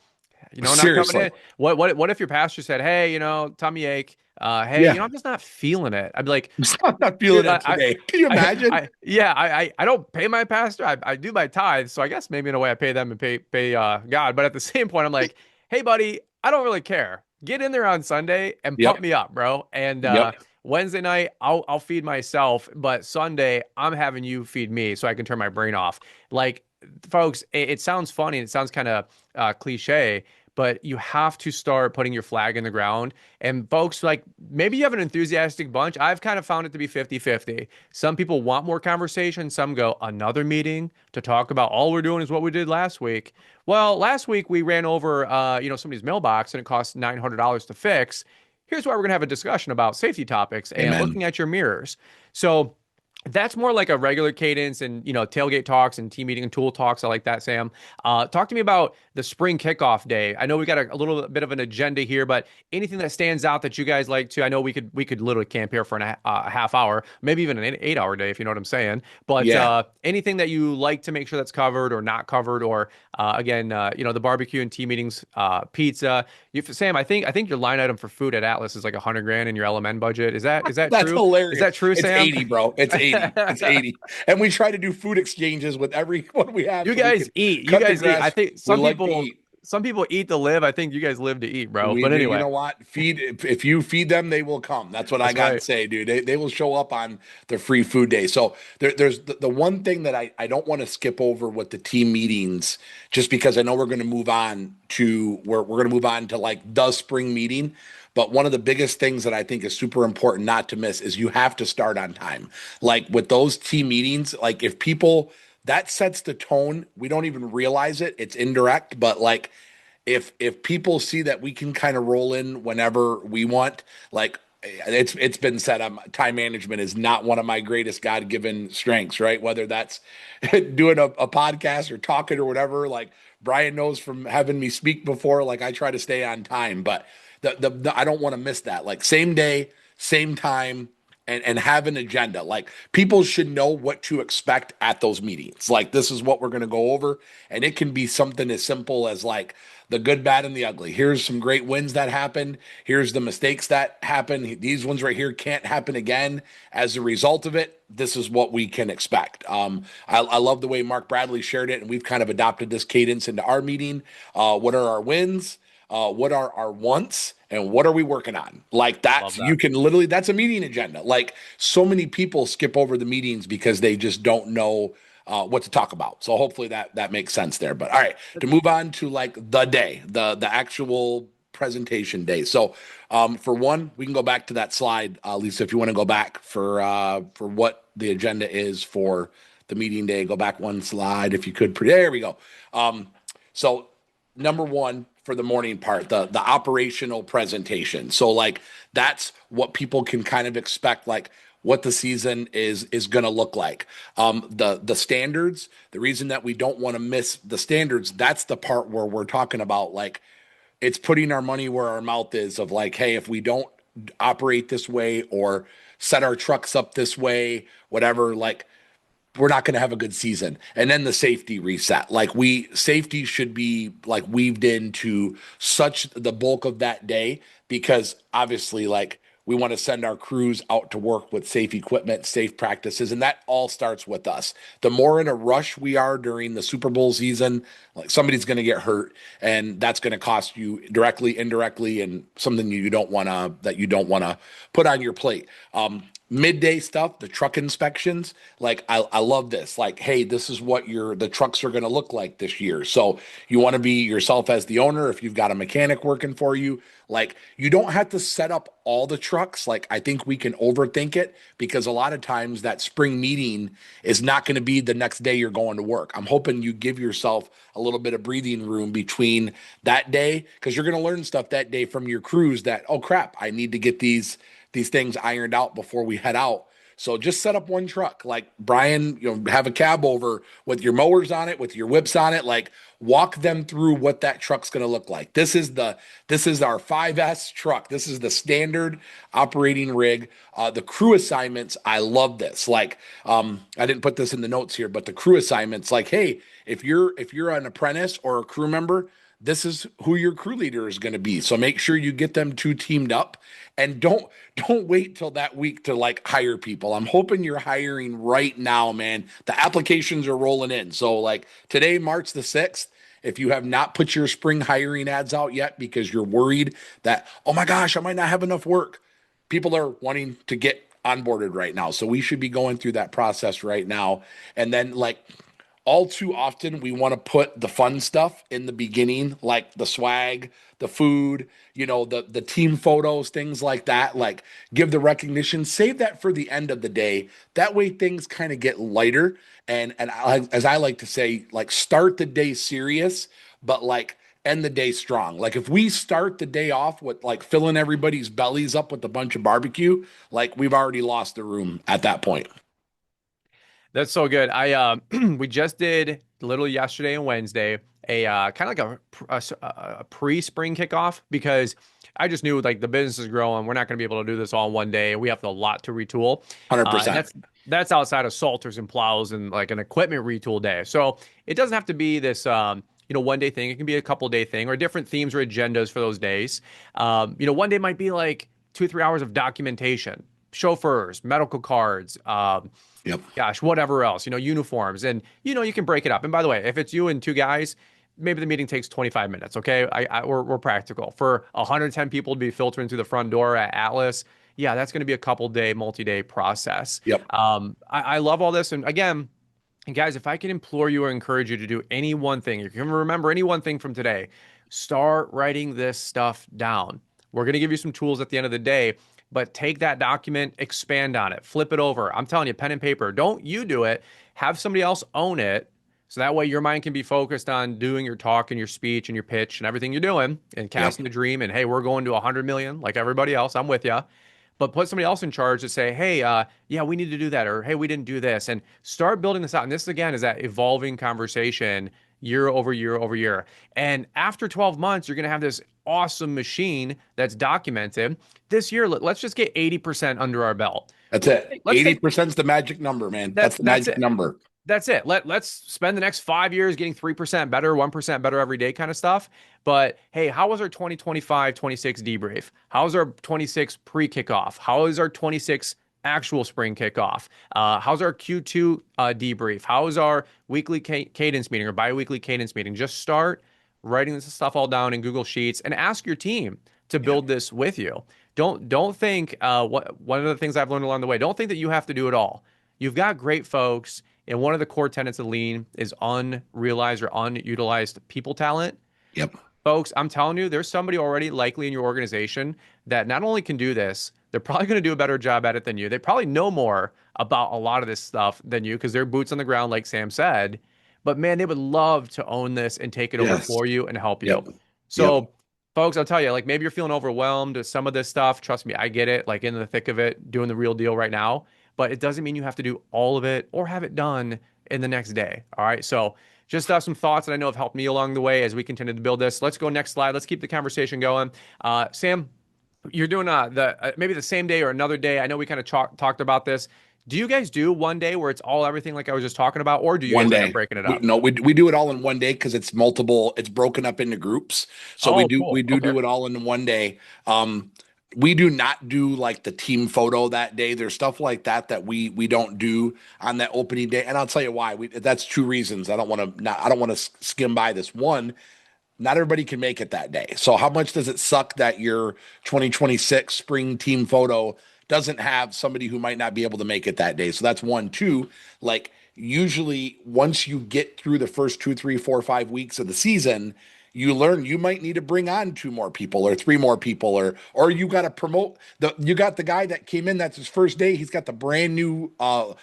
Not coming Seriously. in." What if your pastor said, "Hey, tummy ache. Hey, Yeah. I'm just not feeling it." I'd be like, I'm not feeling dude, it today. Can you imagine? yeah, I don't pay my pastor. I do my tithes, so I guess maybe in a way I pay them and pay God. But at the same point, I'm like, hey, buddy, I don't really care. Get in there on Sunday and pump Yep. me up, bro. And Yep. Wednesday night, I'll feed myself, but Sunday I'm having you feed me so I can turn my brain off. Like, folks, it sounds funny and it sounds kind of cliche, but you have to start putting your flag in the ground. And folks, like maybe you have an enthusiastic bunch. I've kind of found it to be 50-50. Some people want more conversation. Some go, another meeting to talk about all we're doing is what we did last week. Well, last week we ran over, somebody's mailbox and it cost $900 to fix. Here's why we're going to have a discussion about safety topics and Amen. looking at your mirrors. So that's more like a regular cadence and tailgate talks and team meeting and tool talks. I like that, Sam. Talk to me about the spring kickoff day. I know we got a little bit of an agenda here, but anything that stands out that you guys like to? I know we could literally camp here for a half hour, maybe even an 8 hour day if you know what I'm saying. But Yeah. anything that you like to make sure that's covered or not covered, or again, the barbecue and team meetings, pizza. Sam, I think your line item for food at Atlas is like 100 grand in your LMN budget. Is that That's true? Is hilarious. that true, It's Sam? 80, bro. It's 80. It's 80. And we try to do food exchanges with everyone we have You so we can guys eat. You cut the guys eat. I grass. think We some like to people eat. some people eat to live. I think you guys live to eat, bro. We But do, you anyway, know what? Feed if you feed them, they will come. That's what I that's got to right. say, dude. They will show up on the free food day. So there's the one thing that I don't want to skip over with the team meetings, just because I know we're going to move on to where we're going to move on to like the spring meeting. But one of the biggest things that I think is super important not to miss is you have to start on time. Like with those team meetings, like if people that sets the tone, we don't even realize it. It's indirect, but like if people see that we can kind of roll in whenever we want, like it's been said, time management is not one of my greatest God-given strengths, right? Whether that's doing a podcast or talking or whatever. Like Brian knows from having me speak before, like I try to stay on time, but I don't want to miss that. Like same day, same time, and have an agenda. Like people should know what to expect at those meetings. Like this is what we're going to go over, and it can be something as simple as like the good, bad, and the ugly. Here's some great wins that happened. Here's the mistakes that happened. These ones right here can't happen again. As a result of it, this is what we can expect. I love the way Mark Bradley shared it, and we've kind of adopted this cadence into our meeting. What are our wins? What are our wants? And what are we working on? Like Love that's that. you can literally that's a meeting agenda. Like so many people skip over the meetings because they just don't know what to talk about. So hopefully that makes sense there. But all right, to move on to like the day, the actual presentation day. So for one, we can go back to that slide, Lisa, if you want to go back for what the agenda is for the meeting day. Go back one slide if you could. There we go. So number one for the morning part, the operational presentation. So like that's what people can kind of expect, like what the season is going to look like. The standards, the reason that we don't want to miss the standards, that's the part where we're talking about like it's putting our money where our mouth is of like, hey, if we don't operate this way or set our trucks up this way, whatever, like we're not going to have a good season. And then the safety reset. Like safety should be like weaved into such the bulk of that day because obviously like we want to send our crews out to work with safe equipment, safe practices, and that all starts with us. The more in a rush we are during the Super Bowl season, like somebody's going to get hurt, and that's going to cost you directly, indirectly, and something that you don't want to put on your plate. Midday stuff, the truck inspections, like I love this. Like, hey, this is what the trucks are going to look like this year. So you want to be yourself as the owner. If you've got a mechanic working for you, like you don't have to set up all the trucks. Like I think we can overthink it because a lot of times that spring meeting is not going to be the next day you're going to work. I'm hoping you give yourself a little bit of breathing room between that day because you're going to learn stuff that day from your crews that, oh crap, I need to get these things ironed out before we head out. So just set up one truck. Like Brian, have a cab over with your mowers on it, with your whips on it. Like walk them through what that truck's going to look like. This is our 5S truck. This is the standard operating rig. The crew assignments, I love this. Like I didn't put this in the notes here, but the crew assignments, like, hey, if you're an apprentice or a crew member, this is who your crew leader is going to be. So make sure you get them two teamed up and don't wait till that week to like hire people. I'm hoping you're hiring right now, man. The applications are rolling in. So like today, March the 6th, if you have not put your spring hiring ads out yet because you're worried that, oh my gosh, I might not have enough work. People are wanting to get onboarded right now. So we should be going through that process right now. And then like all too often we want to put the fun stuff in the beginning, like the swag, the food, the team photos, things like that. Like give the recognition, save that for the end of the day. That way things kind of get lighter. As I like to say, like start the day serious, but like end the day strong. Like if we start the day off with like filling everybody's bellies up with a bunch of barbecue, like we've already lost the room at that point. That's so good. We just did literally yesterday and Wednesday a kind of like a pre-spring kickoff because I just knew like the business is growing. We're not going to be able to do this all in one day. We have a lot to retool. And 100%. that's outside of salters and plows and like an equipment retool day. So it doesn't have to be this one day thing. It can be a couple day thing or different themes or agendas for those days. One day might be like 2 or 3 hours of documentation, chauffeurs, medical cards, Yep. gosh, whatever else, uniforms. And, you can break it up. And by the way, if it's you and two guys, maybe the meeting takes 25 minutes. Okay. We're practical. For 110 people to be filtering through the front door at Atlas, yeah, that's going to be a couple day, multi-day process. Yep. I love all this. And again, guys, if I can implore you or encourage you to do any one thing, you can remember any one thing from today, start writing this stuff down. We're going to give you some tools at the end of the day, but take that document, expand on it, flip it over. I'm telling you, pen and paper. Don't you do it. Have somebody else own it. So that way your mind can be focused on doing your talk and your speech and your pitch and everything you're doing and Yep. casting the dream. And hey, we're going to 100 million like everybody else. I'm with you. But put somebody else in charge to say, hey, yeah, we need to do that. Or hey, we didn't do this. And start building this out. And this, again, is that evolving conversation year over year over year. And after 12 months, you're going to have this awesome machine that's documented. This year, let's just get 80% under our belt. That's it. Let's take 80% is the magic number, man. That's that. the That's magic it. number. That's it. Let's spend the next 5 years getting 3% better, 1% better every day kind of stuff. But hey, how was our 2025 26 debrief? How's our 26 pre kickoff? How is our 26 actual spring kickoff? How's our Q2 debrief? How is our weekly cadence meeting or bi-weekly cadence meeting? Just start writing this stuff all down in Google Sheets and ask your team to Yeah. build this with you. Don't think what one of the things I've learned along the way. Don't think that you have to do it all. You've got great folks, and one of the core tenets of Lean is unrealized or unutilized people talent. Yep. Folks, I'm telling you, there's somebody already likely in your organization that not only can do this, they're probably going to do a better job at it than you. They probably know more about a lot of this stuff than you because they're boots on the ground, like Sam said. But man, they would love to own this and take it over Yes. for you and help you. Yep. Yep. So, folks, I'll tell you, like maybe you're feeling overwhelmed with some of this stuff. Trust me, I get it, like in the thick of it, doing the real deal right now. But it doesn't mean you have to do all of it or have it done in the next day. All right. So, just some thoughts that I know have helped me along the way as we continue to build this. Let's go next slide. Let's keep the conversation going. Sam, you're doing the maybe the same day or another day. I know we kind of talked about this. Do you guys do one day where it's all everything like I was just talking about, or do you One guys end up day. breaking it We, up? no, we do it all in one day because it's multiple, it's broken up into groups. So we Oh, do we cool. do Okay. do it all in one day. We do not do like the team photo that day. There's stuff like that that we don't do on that opening day, and I'll tell you why. That's two reasons. I don't want to skim by this. One, not everybody can make it that day. So how much does it suck that your 2026 spring team photo doesn't have somebody who might not be able to make it that day? So that's one. Two, like usually once you get through the first 2, 3, 4, 5 weeks of the season, you learn you might need to bring on two more people or three more people or you got to promote you got the guy that came in, that's his first day, he's got the brand new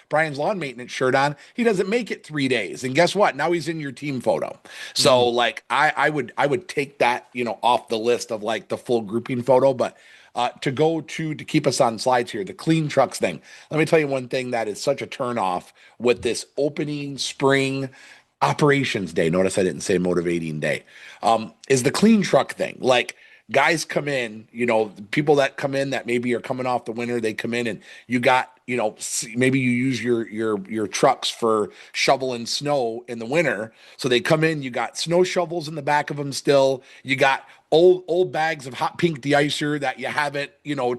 Brian's lawn maintenance shirt on, he doesn't make it 3 days, and guess what, now he's in your team photo. So Mm. like I would take that off the list of like the full grouping photo. But to keep us on slides here, the clean trucks thing. Let me tell you one thing that is such a turn off with this opening spring operations day. Notice I didn't say motivating day. Is the clean truck thing. Like guys come in, people that come in that maybe are coming off the winter, they come in and you got, maybe you use your trucks for shoveling snow in the winter. So they come in, you got snow shovels in the back of them still. You got old bags of hot pink de-icer that you haven't,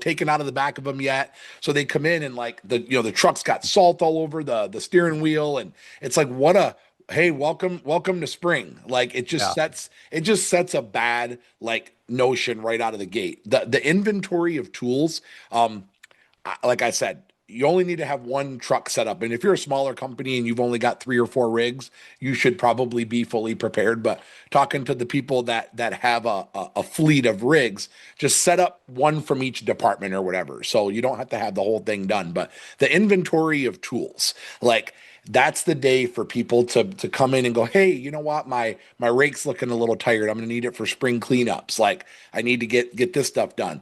taken out of the back of them yet. So they come in and like the truck's got salt all over the steering wheel, and it's like what a hey, welcome to spring. Like Yeah. it just sets a bad like notion right out of the gate. The inventory of tools, like I said, you only need to have one truck set up. And if you're a smaller company and you've only got 3 or 4 rigs, you should probably be fully prepared. But talking to the people that have a fleet of rigs, just set up one from each department or whatever. So you don't have to have the whole thing done. But the inventory of tools, like that's the day for people to come in and go, hey, you know what, my rake's looking a little tired. I'm gonna need it for spring cleanups. Like I need to get this stuff done.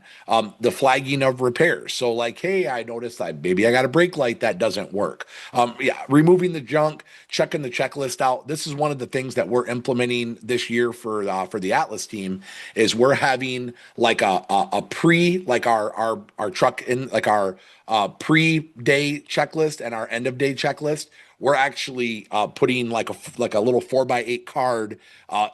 The flagging of repairs. So like, hey, I noticed that maybe I got a brake light that doesn't work. Yeah, removing the junk, checking the checklist out. This is one of the things that we're implementing this year for the Atlas team is we're having like a pre like our truck in like our pre-day checklist and our end of day checklist. We're actually putting like a little 4x8 card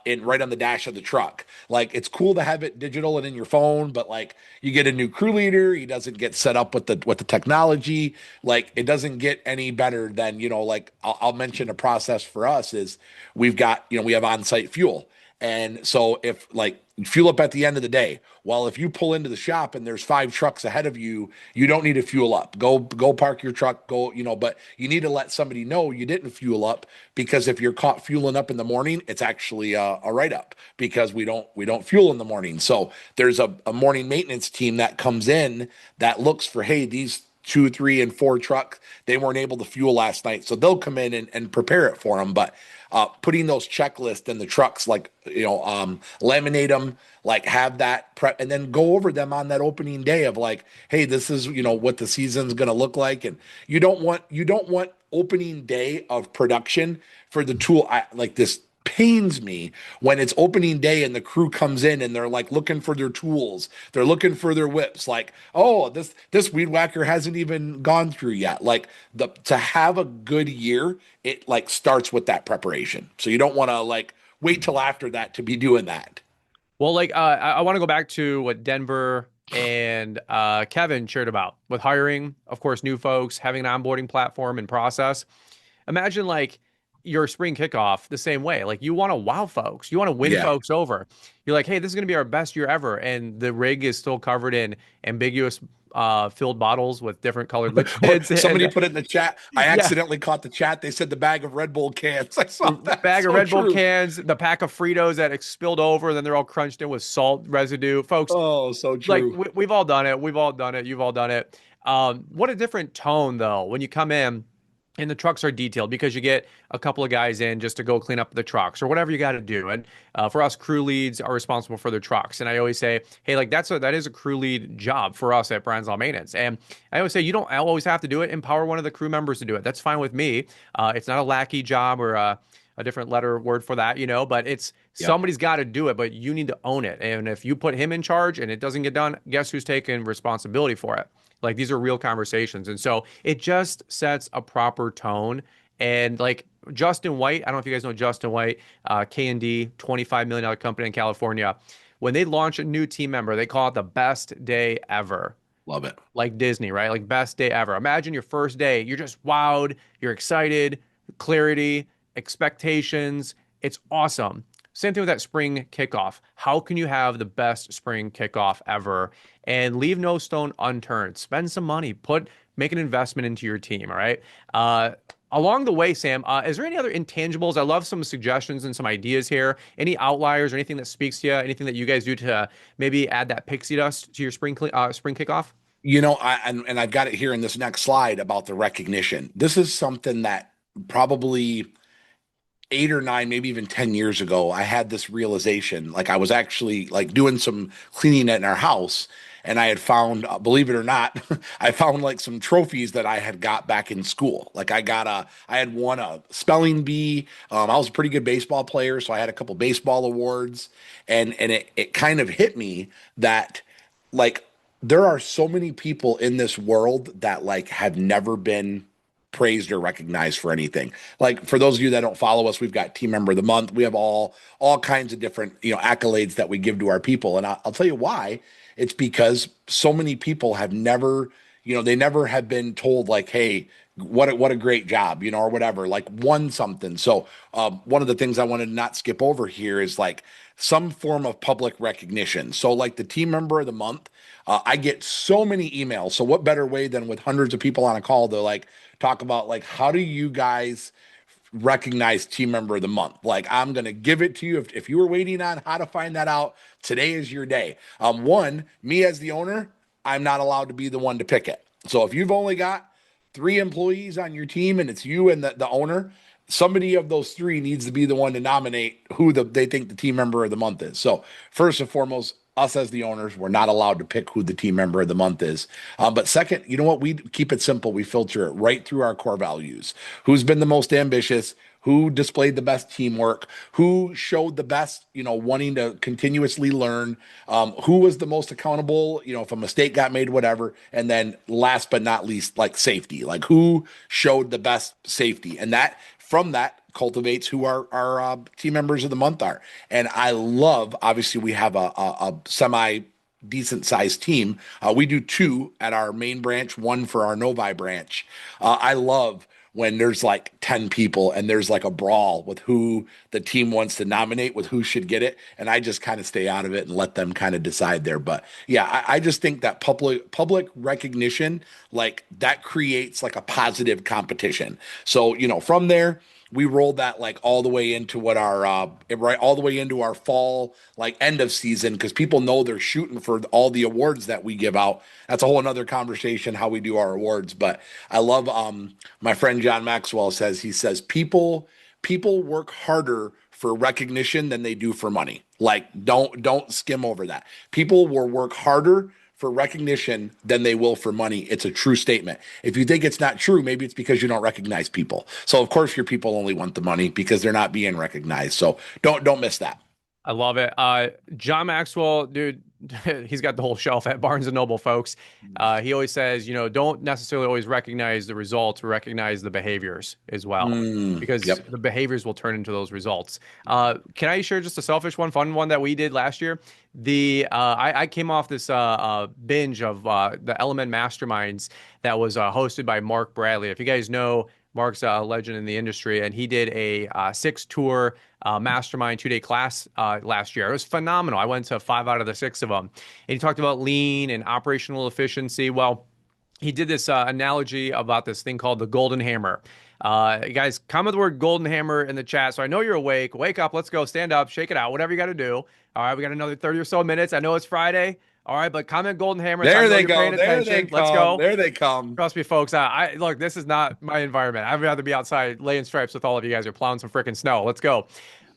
in right on the dash of the truck. Like it's cool to have it digital and in your phone, but like you get a new crew leader, he doesn't get set up with the technology. Like it doesn't get any better than like I'll mention a process for us is we have on-site fuel. And so if like fuel up at the end of the day, well, if you pull into the shop and there's 5 trucks ahead of you, you don't need to fuel up. Go park your truck, but you need to let somebody know you didn't fuel up because if you're caught fueling up in the morning, it's actually a write up because we don't fuel in the morning. So there's a morning maintenance team that comes in that looks for, hey, these 2, 3, and 4 trucks, they weren't able to fuel last night. So they'll come in and prepare it for them. But putting those checklists in the trucks, like, laminate them, like have that prep and then go over them on that opening day of like, hey, this is, what the season's going to look like. And you don't want opening day of production for the tool. Like this pains me when it's opening day and the crew comes in and they're like looking for their tools, they're looking for their whips, like, oh, this weed whacker hasn't even gone through yet. Like the to have a good year, it like starts with that preparation, so you don't want to like wait till after that to be doing that. Well, like I want to go back to what Denver and Kevin shared about with hiring, of course, new folks, having an onboarding platform and process. Imagine like your spring kickoff the same way. Like you want to wow folks, you want to win Yeah. folks over. You're like, hey, this is going to be our best year ever, and the rig is still covered in ambiguous filled bottles with different colored Or liquids, somebody and put it in the chat. I yeah, accidentally caught the chat. They said the bag of Red Bull cans. I saw the that. bag of So Red Bull true. cans, the pack of Fritos that spilled over, and then they're all crunched in with salt residue, folks. Oh, so Like true. we've all done it. We've all done it. You've all done it. What a different tone though when you come in and the trucks are detailed because you get a couple of guys in just to go clean up the trucks or whatever you got to do. And for us, crew leads are responsible for their trucks. And I always say, hey, like that is a crew lead job for us at Brian's Law Maintenance. And I always say you don't always have to do it. Empower one of the crew members to do it. That's fine with me. It's not a lackey job or a different letter word for that, but it's Yep. somebody's got to do it, but you need to own it. And if you put him in charge and it doesn't get done, guess who's taking responsibility for it? Like these are real conversations. And so it just sets a proper tone. And like Justin White, I don't know if you guys know Justin White, K&D, $25 million company in California. When they launch a new team member, they call it the best day ever, Love it. like Disney, right? Like best day ever. Imagine your first day. You're just wowed. You're excited, clarity, expectations. It's awesome. Same thing with that spring kickoff. How can you have the best spring kickoff ever and leave no stone unturned? Spend some money, make an investment into your team. All right. Along the way, Sam, is there any other intangibles? I love some suggestions and some ideas here. Any outliers or anything that speaks to you? Anything that you guys do to maybe add that pixie dust to your spring kickoff? And I've got it here in this next slide about the recognition. This is something that probably 8 or 9, maybe even 10 years ago, I had this realization. Like I was actually like doing some cleaning in our house, and I had found, believe it or not, I found like some trophies that I had got back in school. Like I had won a spelling bee. I was a pretty good baseball player, so I had a couple baseball awards, and it kind of hit me that like there are so many people in this world that like have never been praised or recognized for anything. Like for those of you that don't follow us, we've got team member of the month. We have all kinds of different accolades that we give to our people, and I'll tell you why. It's because so many people have never they never have been told like, hey, what a great job, or whatever, like won something. So one of the things I wanted to not skip over here is like some form of public recognition. So, like the team member of the month, I get so many emails. So, what better way than with hundreds of people on a call to like talk about like how do you guys recognize team member of the month? Like, I'm gonna give it to you. If you were waiting on how to find that out, today is your day. One, me as the owner, I'm not allowed to be the one to pick it. So if you've only got three employees on your team and it's you and the owner, somebody of those three needs to be the one to nominate who they think the team member of the month is. So first and foremost, us as the owners, we're not allowed to pick who the team member of the month is. But second, you know what? We keep it simple. We filter it right through our core values. Who's been the most ambitious? Who displayed the best teamwork? Who showed the best, wanting to continuously learn? Who was the most accountable? If a mistake got made, whatever. And then last but not least, like safety, like who showed the best safety. And that from that cultivates who our team members of the month are. And I love, obviously, we have a semi decent sized team. We do two at our main branch, one for our Novi branch. I love when there's like 10 people and there's like a brawl with who the team wants to nominate with who should get it. And I just kind of stay out of it and let them kind of decide there. But yeah, I just think that public recognition, like that creates like a positive competition. So, from there, we rolled that like all the way into what our right all the way into our fall like end of season because people know they're shooting for all the awards that we give out. That's a whole another conversation how we do our awards. But I love my friend John Maxwell says people work harder for recognition than they do for money. Like don't skim over that. People will work harder for recognition than they will for money. It's a true statement. If you think it's not true, maybe it's because you don't recognize people. So of course your people only want the money because they're not being recognized. So don't miss that. I love it. John Maxwell, dude, he's got the whole shelf at Barnes and Noble, folks. He always says, don't necessarily always recognize the results, recognize the behaviors as well, because Yep. the behaviors will turn into those results. Can I share just a selfish one, fun one that we did last year? I came off this binge of the Element Masterminds that was hosted by Mark Bradley. If you guys know, Mark's a legend in the industry, and he did a 6 tour mastermind 2-day class last year. It was phenomenal. I went to 5 out of the 6 of them. And he talked about lean and operational efficiency. Well, he did this analogy about this thing called the golden hammer. Guys, comment the word golden hammer in the chat. So I know you're awake. Wake up. Let's go. Stand up. Shake it out. Whatever you got to do. All right. We got another 30 or so minutes. I know it's Friday. All right. But comment golden hammer. So I There know they you're go. paying There attention. they Let's come. go. There they come. Trust me, folks. I look, this is not my environment. I'd rather be outside laying stripes with all of you guys or plowing some freaking snow. Let's go.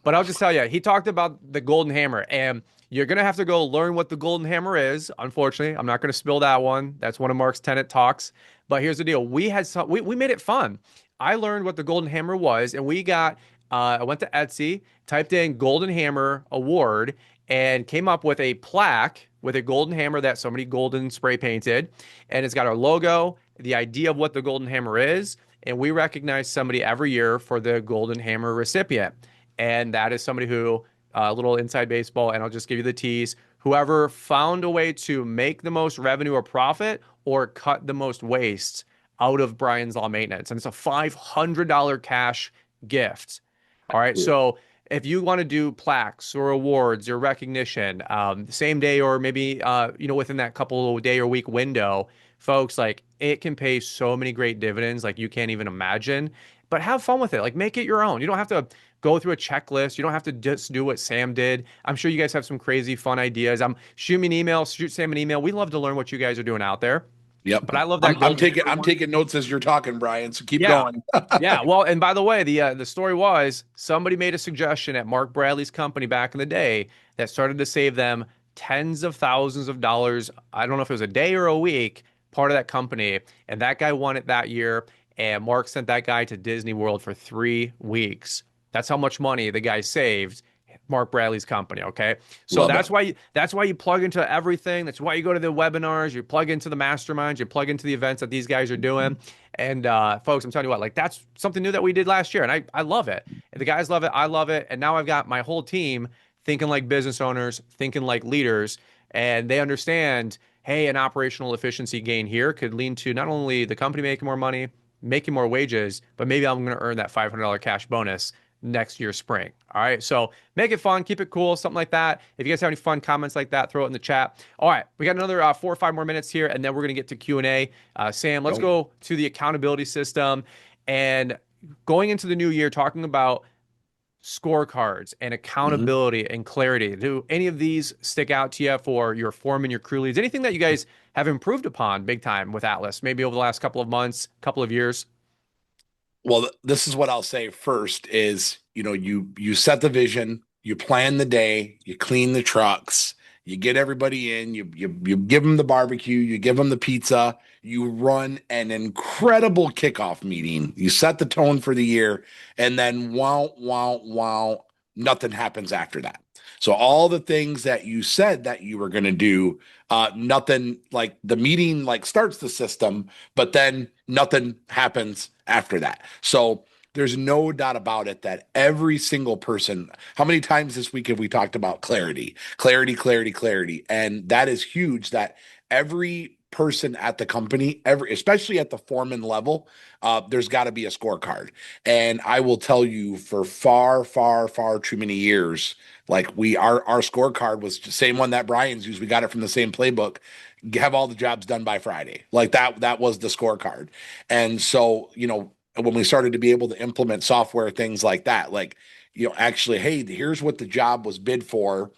But I'll just tell you, he talked about the golden hammer, and you're gonna have to go learn what the golden hammer is. Unfortunately, I'm not gonna spill that one. That's one of Mark's tenant talks. But here's the deal: we made it fun. I learned what the golden hammer was, and we got. I went to Etsy, typed in golden hammer award, and came up with a plaque with a golden hammer that somebody golden spray painted, and it's got our logo, the idea of what the golden hammer is, and we recognize somebody every year for the golden hammer recipient. And that is somebody who, a little inside baseball, and I'll just give you the tease. Whoever found a way to make the most revenue or profit or cut the most waste out of Brian's Law Maintenance. And it's a $500 cash gift. All right. Cool. So if you want to do plaques or awards or recognition, same day or maybe, within that couple of day or week window, folks, like it can pay so many great dividends like you can't even imagine. But have fun with it. Like make it your own. You don't have to go through a checklist. You don't have to just do what Sam did. I'm sure you guys have some crazy fun ideas. Shoot me an email, shoot Sam an email. We love to learn what you guys are doing out there. Yep. But I love that I'm golden taking hammer I'm one. taking notes as you're talking, Brian. So keep Yeah. going. Yeah. Well, and by the way, the story was somebody made a suggestion at Mark Bradley's company back in the day that started to save them tens of thousands of dollars. I don't know if it was a day or a week, part of that company. And that guy won it that year. And Mark sent that guy to Disney World for 3 weeks. That's how much money the guy saved. Mark Bradley's company. Okay. So Love it. that's why you plug into everything. That's why you go to the webinars, you plug into the masterminds, you plug into the events that these guys are doing. And folks, I'm telling you what, like that's something new that we did last year. And I love it. And the guys love it. I love it. And now I've got my whole team thinking like business owners, thinking like leaders, and they understand, hey, an operational efficiency gain here could lead to not only the company making more money, making more wages, but maybe I'm going to earn that $500 cash bonus next year spring. All right. So make it fun, keep it cool, something like that. If you guys have any fun comments like that, throw it in the chat. All right. We got another 4 or 5 more minutes here, and then we're going to get to Q&A. Sam, let's Go. go to the accountability system and going into the new year, talking about scorecards and Mhm. accountability and clarity. Do any of these stick out to you for your foreman, your crew leads? Anything that you guys have improved upon big time with Atlas, maybe over the last couple of months, couple of years? Well, this is what I'll say first is, you set the vision, you plan the day, you clean the trucks, you get everybody in, you give them the barbecue, you give them the pizza, you run an incredible kickoff meeting. You set the tone for the year, and then wow, wow, wow, nothing happens after that. So all the things that you said that you were going to do, nothing, like the meeting like starts the system, but then nothing happens after that. So there's no doubt about it that every single person, how many times this week have we talked about clarity, clarity, clarity, clarity? And that is huge that every person at the company, especially at the foreman level, there's got to be a scorecard. And I will tell you, for far, far, far too many years, like our scorecard was the same one that Brian's used. We got it from the same playbook. Have all the jobs done by Friday. Like that was the scorecard. And so, when we started to be able to implement software, things like that, like, actually, hey, here's what the job was bid for.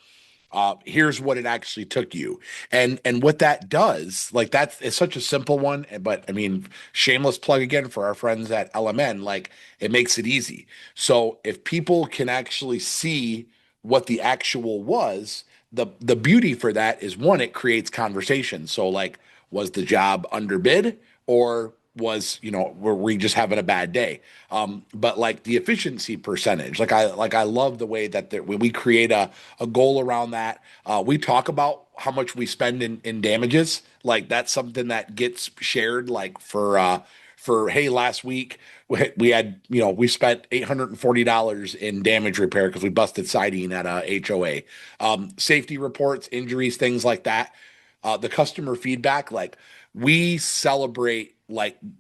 Here's what it actually took you. And what that does, like, that's, it's such a simple one, but I mean, shameless plug again for our friends at LMN, like, it makes it easy. So if people can actually see what the actual was, the beauty for that is, one, it creates conversation. So, like, was the job underbid, or were we just having a bad day? But like the efficiency percentage, like I love the way that when we create a goal around that, we talk about how much we spend in damages. Like that's something that gets shared. Like for hey, last week we had, we spent $840 in damage repair because we busted siding at a HOA. Safety reports, injuries, things like that. The customer feedback, like we celebrate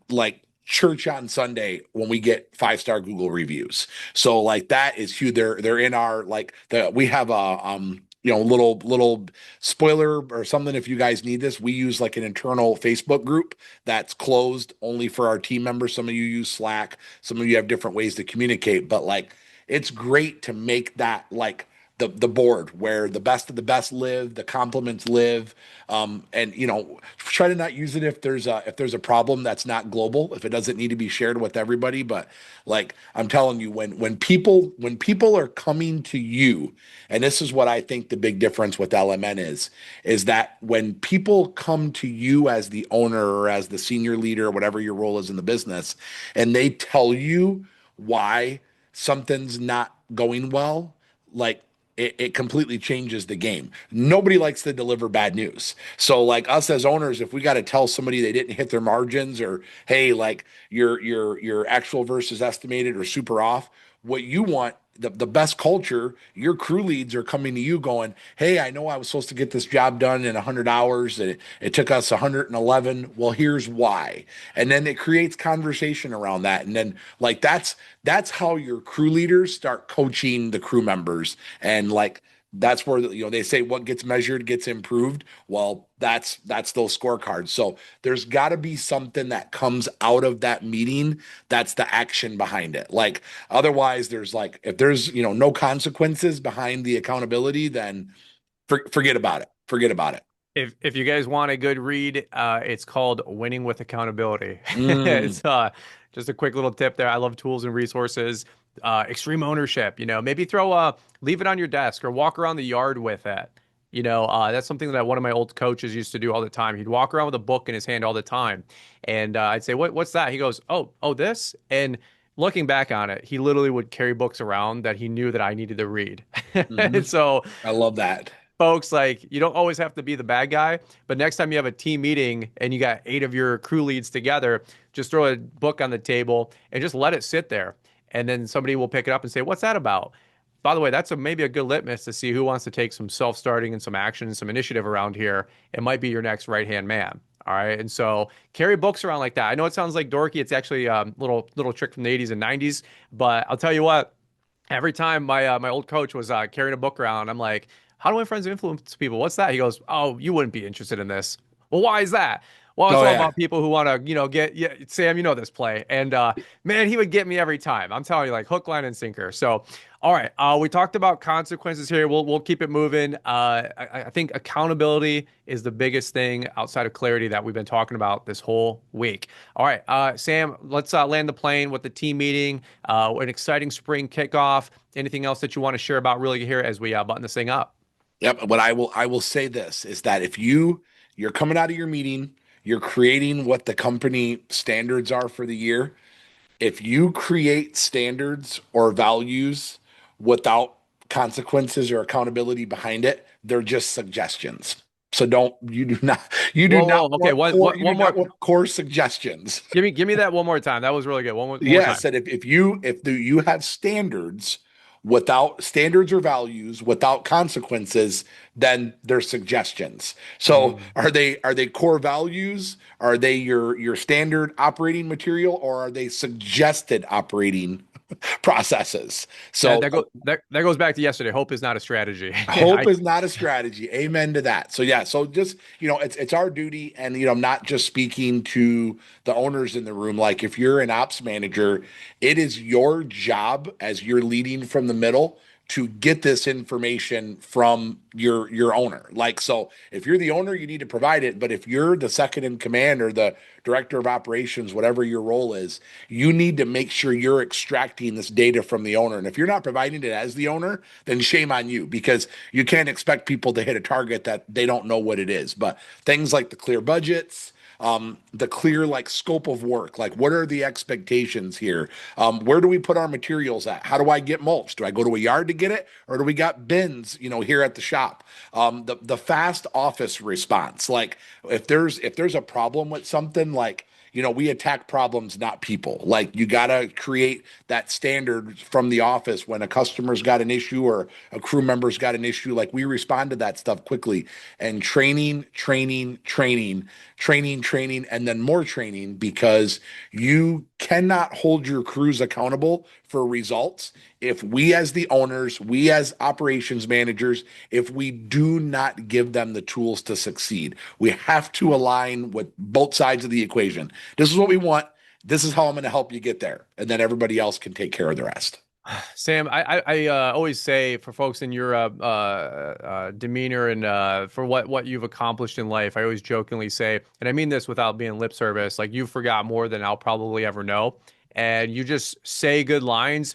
like church on Sunday when we get 5-star Google reviews. So like that is huge. They're in our, like, we have a little spoiler or something. If you guys need this, we use like an internal Facebook group that's closed only for our team members. Some of you use Slack, some of you have different ways to communicate, but like it's great to make that like the board where the best of the best live, the compliments live, and try to not use it if there's a problem that's not global, if it doesn't need to be shared with everybody. But like I'm telling you, when people are coming to you, and this is what I think the big difference with LMN is that when people come to you as the owner or as the senior leader or whatever your role is in the business, and they tell you why something's not going well, like it completely changes the game. Nobody likes to deliver bad news. So like us as owners, if we got to tell somebody they didn't hit their margins, or hey, like your actual versus estimated or super off, what you want, the best culture, your crew leads are coming to you going, hey, I know I was supposed to get this job done in 100 hours, and it took us 111. Well, here's why. And then it creates conversation around that. And then like that's how your crew leaders start coaching the crew members. And like that's where they say what gets measured gets improved. Well, that's those scorecards. So there's got to be something that comes out of that meeting, that's the action behind it. Like otherwise, there's like, if there's no consequences behind the accountability, then forget about it. Forget about it. If you guys want a good read, it's called Winning with Accountability. Mm, It's just a quick little tip there. I love tools and resources. Extreme ownership, maybe leave it on your desk or walk around the yard with it. That's something that one of my old coaches used to do all the time. He'd walk around with a book in his hand all the time. And I'd say, what's that? He goes, oh, this. And looking back on it, he literally would carry books around that he knew that I needed to read. And mhm. so I love that. folks, like you don't always have to be the bad guy, but next time you have a team meeting and you got 8 of your crew leads together, just throw a book on the table and just let it sit there. And then somebody will pick it up and say, what's that about? By the way, that's maybe a good litmus to see who wants to take some self-starting and some action and some initiative around here. It might be your next right-hand man. All right. And so carry books around like that. I know it sounds like dorky. It's actually a little trick from the 80s and 90s, but I'll tell you what. Every time my old coach was carrying a book around, I'm like, "How do my friends influence people? What's that?" He goes, "Oh, you wouldn't be interested in this." Well, why is that? Well, it's Oh all yeah. about people who want to, get yeah, Sam, you know this play. And man, he would get me every time. I'm telling you, like hook, line, and sinker. So, all right, we talked about consequences here. We'll keep it moving. I think accountability is the biggest thing outside of clarity that we've been talking about this whole week. All right, Sam, let's land the plane with the team meeting. An exciting spring kickoff. Anything else that you want to share about really here as we button this thing up? Yep. What I will say this is that if you're coming out of your meeting, you're creating what the company standards are for the year. If you create standards or values without consequences or accountability behind it, they're just suggestions. So don't you do Whoa, not whoa. Okay, want core you do one more. not want core suggestions. Give me that one more time. That was really good. One more Yes, time. that if you have standards without standards or values without consequences, then they're suggestions. So Mm. are they core values? Are they your standard operating material, or are they suggested operating processes? That So that go that goes back to yesterday. Hope is not a strategy. hope is not a strategy. Amen to that. So yeah, so just it's our duty, and I'm not just speaking to the owners in the room. Like if you're an ops manager, it is your job as you're leading from the middle to get this information from your owner. Like so, if you're the owner, you need to provide it. But if you're the second in command or the director of operations, whatever your role is, you need to make sure you're extracting this data from the owner. And if you're not providing it as the owner, then shame on you because you can't expect people to hit a target that they don't know what it is. But things like the clear budgets, the clear like scope of work, like what are the expectations here? Where do we put our materials at? How do I get mulch? Do I go to a yard to get it, or do we got bins, here at the shop? The fast office response, like if there's a problem with something, like we attack problems, not people. Like you got to create that standard from the office when a customer's got an issue or a crew member's got an issue. Like we respond to that stuff quickly and training, and then more training because you cannot hold your crews accountable for results if we as the owners, we as operations managers, if we do not give them the tools to succeed. We have to align with both sides of the equation. This is what we want. This is how I'm going to help you get there. And then everybody else can take care of the rest. Sam, I always say for folks in your demeanor and for what you've accomplished in life, I always jokingly say, and I mean this without being lip service, like you forgot more than I'll probably ever know, and you just say good lines.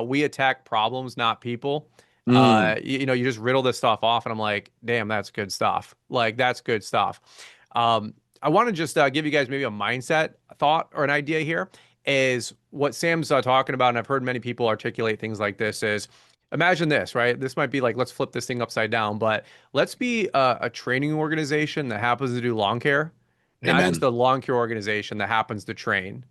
We attack problems, not people. Mm, You just riddle this stuff off, and I'm like, damn, that's good stuff. Like that's good stuff. I want to just give you guys maybe a mindset thought or an idea here is what Sam's talking about, and I've heard many people articulate things like this is imagine this, right? This might be like, let's flip this thing upside down, but let's be a training organization that happens to do lawn care, not just amen. a lawn care organization that happens to train,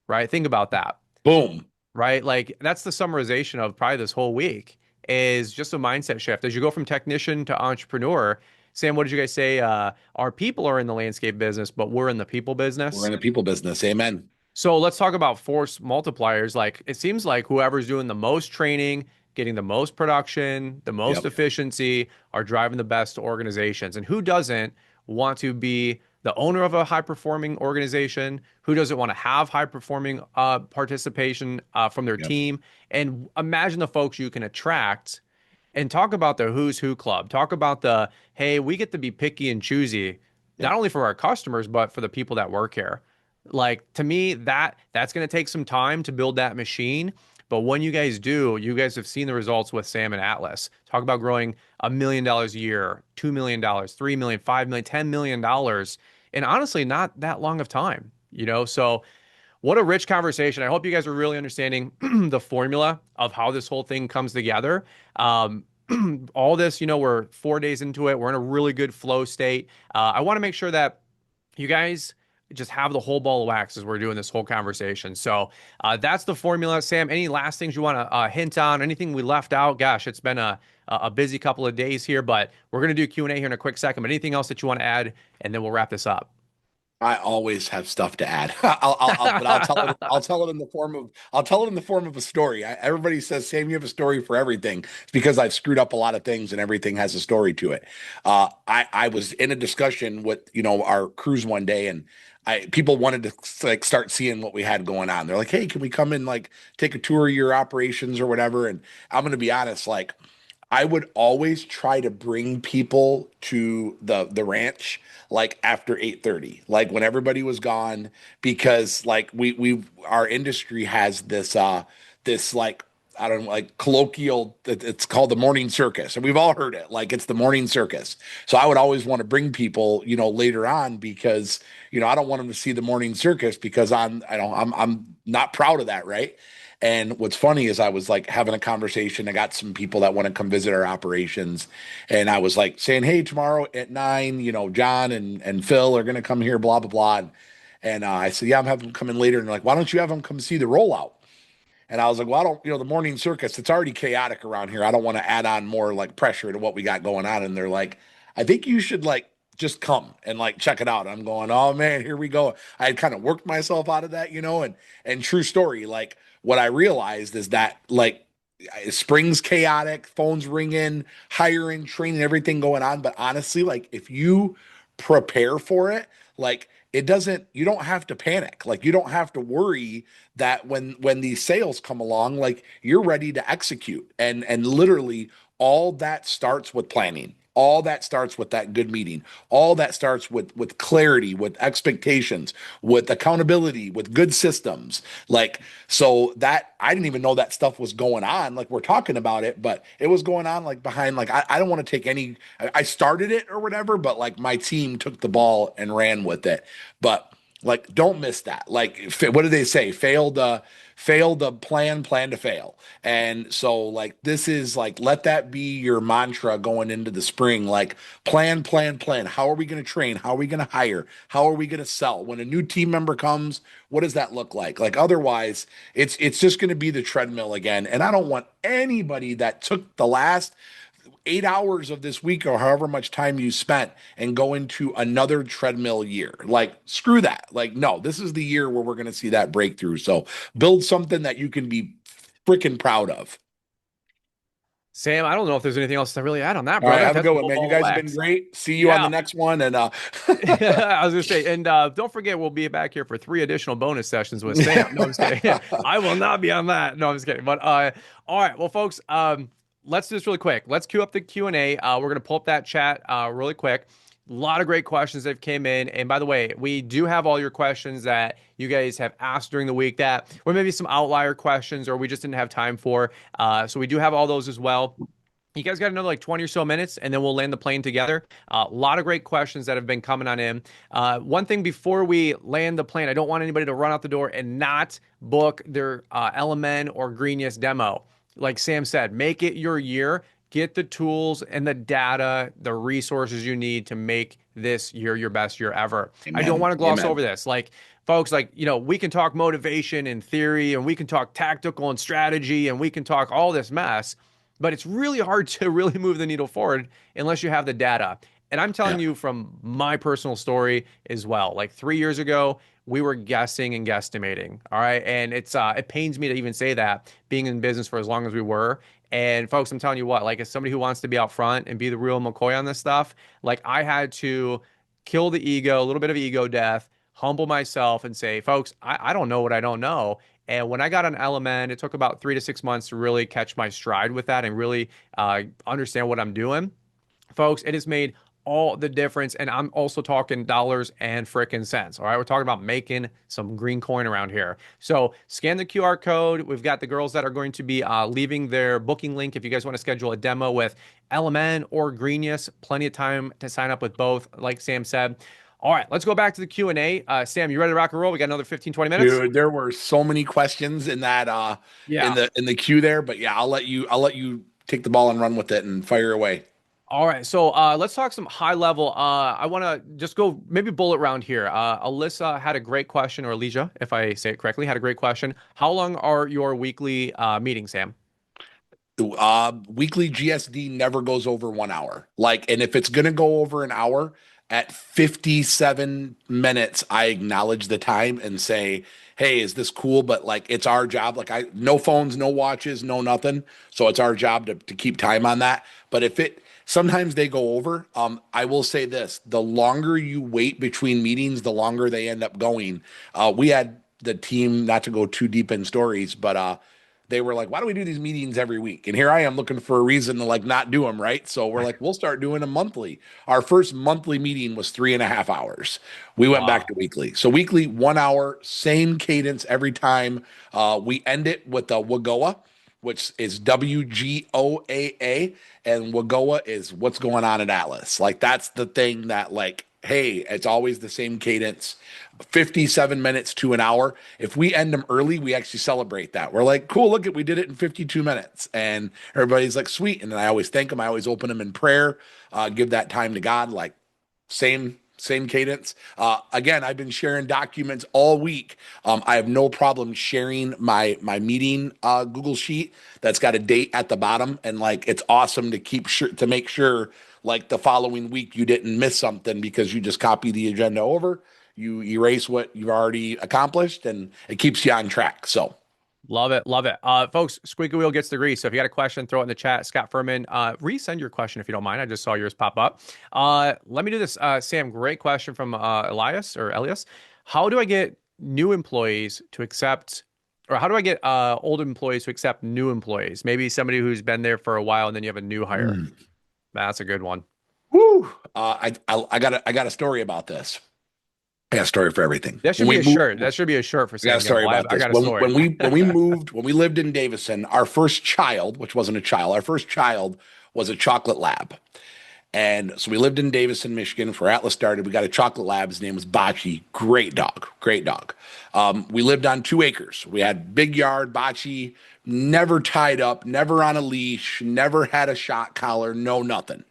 right? Think about that, Boom. right? Like that's the summarization of probably this whole week is just a mindset shift. As you go from technician to entrepreneur, Sam, what did you guys say? Our people are in the landscape business, but we're in the people We're business. in a people business. Amen. So let's talk about force multipliers. Like it seems like whoever's doing the most training, getting the most production, the most Yep. efficiency are driving the best organizations. And who doesn't want to be the owner of a high performing organization? Who doesn't want to have high performing participation from their Yep. team? And imagine the folks you can attract and talk about the who's who club. Talk about the, hey, we get to be picky and choosy, not Yep. only for our customers, but for the people that work here. Like to me, that's going to take some time to build that machine. But when you guys do, you guys have seen the results with Sam and Atlas. Talk about growing $1 million a year, $2 million, 3 million, 5 million, $10 million, and honestly, not that long of time. So what a rich conversation. I hope you guys are really understanding the formula of how this whole thing comes together. Um, all this, we're 4 days into it. We're in a really good flow state. I want to make sure that you guys just have the whole ball of wax as we're doing this whole conversation. So that's the formula. Sam, any last things you want to hint on? Anything we left out? Gosh, it's been a busy couple of days here, but we're going to do Q&A here in a quick second. But anything else that you want to add, and then we'll wrap this up. I always have stuff to add. But I'll tell it in the form of, I'll tell it in the form of a story. Everybody says, Sam, you have a story for everything. It's because I've screwed up a lot of things and everything has a story to it. I was in a discussion with, our crews one day, and people wanted to like start seeing what we had going on. They're like, hey, can we come and like take a tour of your operations or whatever? And I'm going to be honest, like, I would always try to bring people to the ranch like after 8:30, like when everybody was gone, because like we our industry has this like, I don't know, like colloquial, it's called the morning circus, and we've all heard it, like it's the morning circus. So I would always want to bring people, later on, because I don't want them to see the morning circus, because I'm not proud of that, right? And what's funny is I was like having a conversation. I got some people that want to come visit our operations. And I was like saying, hey, tomorrow at 9, John and Phil are going to come here, blah, blah, blah. And I said, yeah, I'm having them come in later. And they're like, why don't you have them come see the rollout? And I was like, well, I don't, the morning circus, it's already chaotic around here. I don't want to add on more like pressure to what we got going on. And they're like, I think you should like just come and like check it out. I'm going, oh man, here we go. I had kind of worked myself out of that, and true story, like what I realized is that like spring's chaotic, phones ringing, hiring, training, everything going on. But honestly, like if you prepare for it, like you don't have to panic. Like you don't have to worry that when these sales come along, like you're ready to execute. And literally all that starts with planning. All that starts with that good meeting. All that starts with clarity, with expectations, with accountability, with good systems. Like, so that I didn't even know that stuff was going on. Like we're talking about it, but it was going on like behind, like I don't want to take any, I started it or whatever, but like my team took the ball and ran with it. But like, don't miss that. Like, what do they say? Fail to plan to fail. And so, like, this is like, let that be your mantra going into the spring. Like, plan. How are we going to train? How are we going to hire? How are we going to sell? When a new team member comes, what does that look like? Like, otherwise, it's just going to be the treadmill again. And I don't want anybody that took the last 8 hours of this week or however much time you spent and go into another treadmill year. Like, screw that. Like, no, this is the year where we're going to see that breakthrough. So build something that you can be freaking proud of. Sam, I don't know if there's anything else to really add on that, All right, brother. have a That's good one, man. You full guys have been wax. great. See you on the Yeah. next one. And I was gonna say, and don't forget, we'll be back here for 3 additional bonus sessions with Sam. No, I'm just kidding. I will not be on that. No, I'm just kidding. But all right, well, folks, let's do this really quick. Let's queue up the Q&A. We're gonna pull up that chat really quick. A lot of great questions that came in. And by the way, we do have all your questions that you guys have asked during the week that were maybe some outlier questions or we just didn't have time for. So we do have all those as well. You guys got another like 20 or so minutes, and then we'll land the plane together. A lot of great questions that have been coming on in. One thing before we land the plane, I don't want anybody to run out the door and not book their LMN or Greenius demo. Like Sam said, make it your year. Get the tools and the data, the resources you need to make this year your best year ever. I don't amen. want to gloss over Amen. this. Like, folks, like, we can talk motivation and theory, and we can talk tactical and strategy, and we can talk all this mess, but it's really hard to really move the needle forward unless you have the data. And I'm telling Yeah. you from my personal story as well. Like 3 years ago, we were guessing and guesstimating. All right. And it pains me to even say that being in business for as long as we were. And folks, I'm telling you what, like as somebody who wants to be out front and be the real McCoy on this stuff, like I had to kill the ego, a little bit of ego death, humble myself and say, folks, I don't know what I don't know. And when I got on Element, it took about 3 to 6 months to really catch my stride with that and really understand what I'm doing. Folks, it has made all the difference. And I'm also talking dollars and frickin' cents. All right. We're talking about making some green coin around here. So scan the QR code. We've got the girls that are going to be leaving their booking link. If you guys want to schedule a demo with LMN or Greenius, plenty of time to sign up with both, like Sam said. All right, let's go back to the Q&A. Sam, you ready to rock and roll? We got another 15, 20 minutes? Dude, there were so many questions in that Yeah. in the queue there, but yeah, I'll let you take the ball and run with it and fire away. All right, so let's talk some high level. I want to just go maybe bullet round here. Alyssa had a great question, or Alicia, if I say it correctly, had a great question. How long are your weekly meetings, Sam? Weekly GSD never goes over 1 hour. Like, and if it's gonna go over an hour, At 57 minutes, I acknowledge the time and say, "Hey, is this cool?" But like, it's our job. Like, no phones, no watches, no nothing. So it's our job to keep time on that. But if it sometimes they go over, I will say this: the longer you wait between meetings, the longer they end up going. We had the team, not to go too deep in stories, but they were like, why do we do these meetings every week? And here I am looking for a reason to like not do them, right? So we're like, we'll start doing them monthly. Our first monthly meeting was 3.5 hours. We went back Wow. to weekly. So weekly, 1 hour, same cadence every time. We end it with a Wagoa, which is WGOAA, and Wagoa is what's going on at Atlas. Like that's the thing that like, hey, it's always the same cadence. 57 minutes to an hour. If we end them early, we actually celebrate that. We're like, cool, look at we did it in 52 minutes. And everybody's like, sweet. And then I always thank them. I always open them in prayer, give that time to God, like same cadence. Again, I've been sharing documents all week. I have no problem sharing my meeting Google sheet that's got a date at the bottom, and like it's awesome to keep sure to make sure like the following week you didn't miss something because you just copy the agenda over, you erase what you've already accomplished, and it keeps you on track. So Love it. Love it. Folks, squeaky wheel gets the grease. So if you got a question, throw it in the chat. Scott Furman, resend your question if you don't mind. I just saw yours pop up. Let me do this. Sam, great question from Elias or Elias. How do I get new employees to accept, or how do I get old employees to accept new employees? Maybe somebody who's been there for a while and then you have a new hire. mm, That's a good one. whoo, I got a story about this. I got a story for everything. That should When be we a moved, shirt. That should be a shirt for I got a Sam story Gembel. about I this. got a story. When we lived in Davison, our first child, which wasn't a child, our first child was a chocolate lab. And so we lived in Davison, Michigan. For Atlas started, we got a chocolate lab. His name was Bocce. Great dog, great dog. We lived on 2 acres. We had big yard. Bocce never tied up, never on a leash, never had a shot collar, no nothing.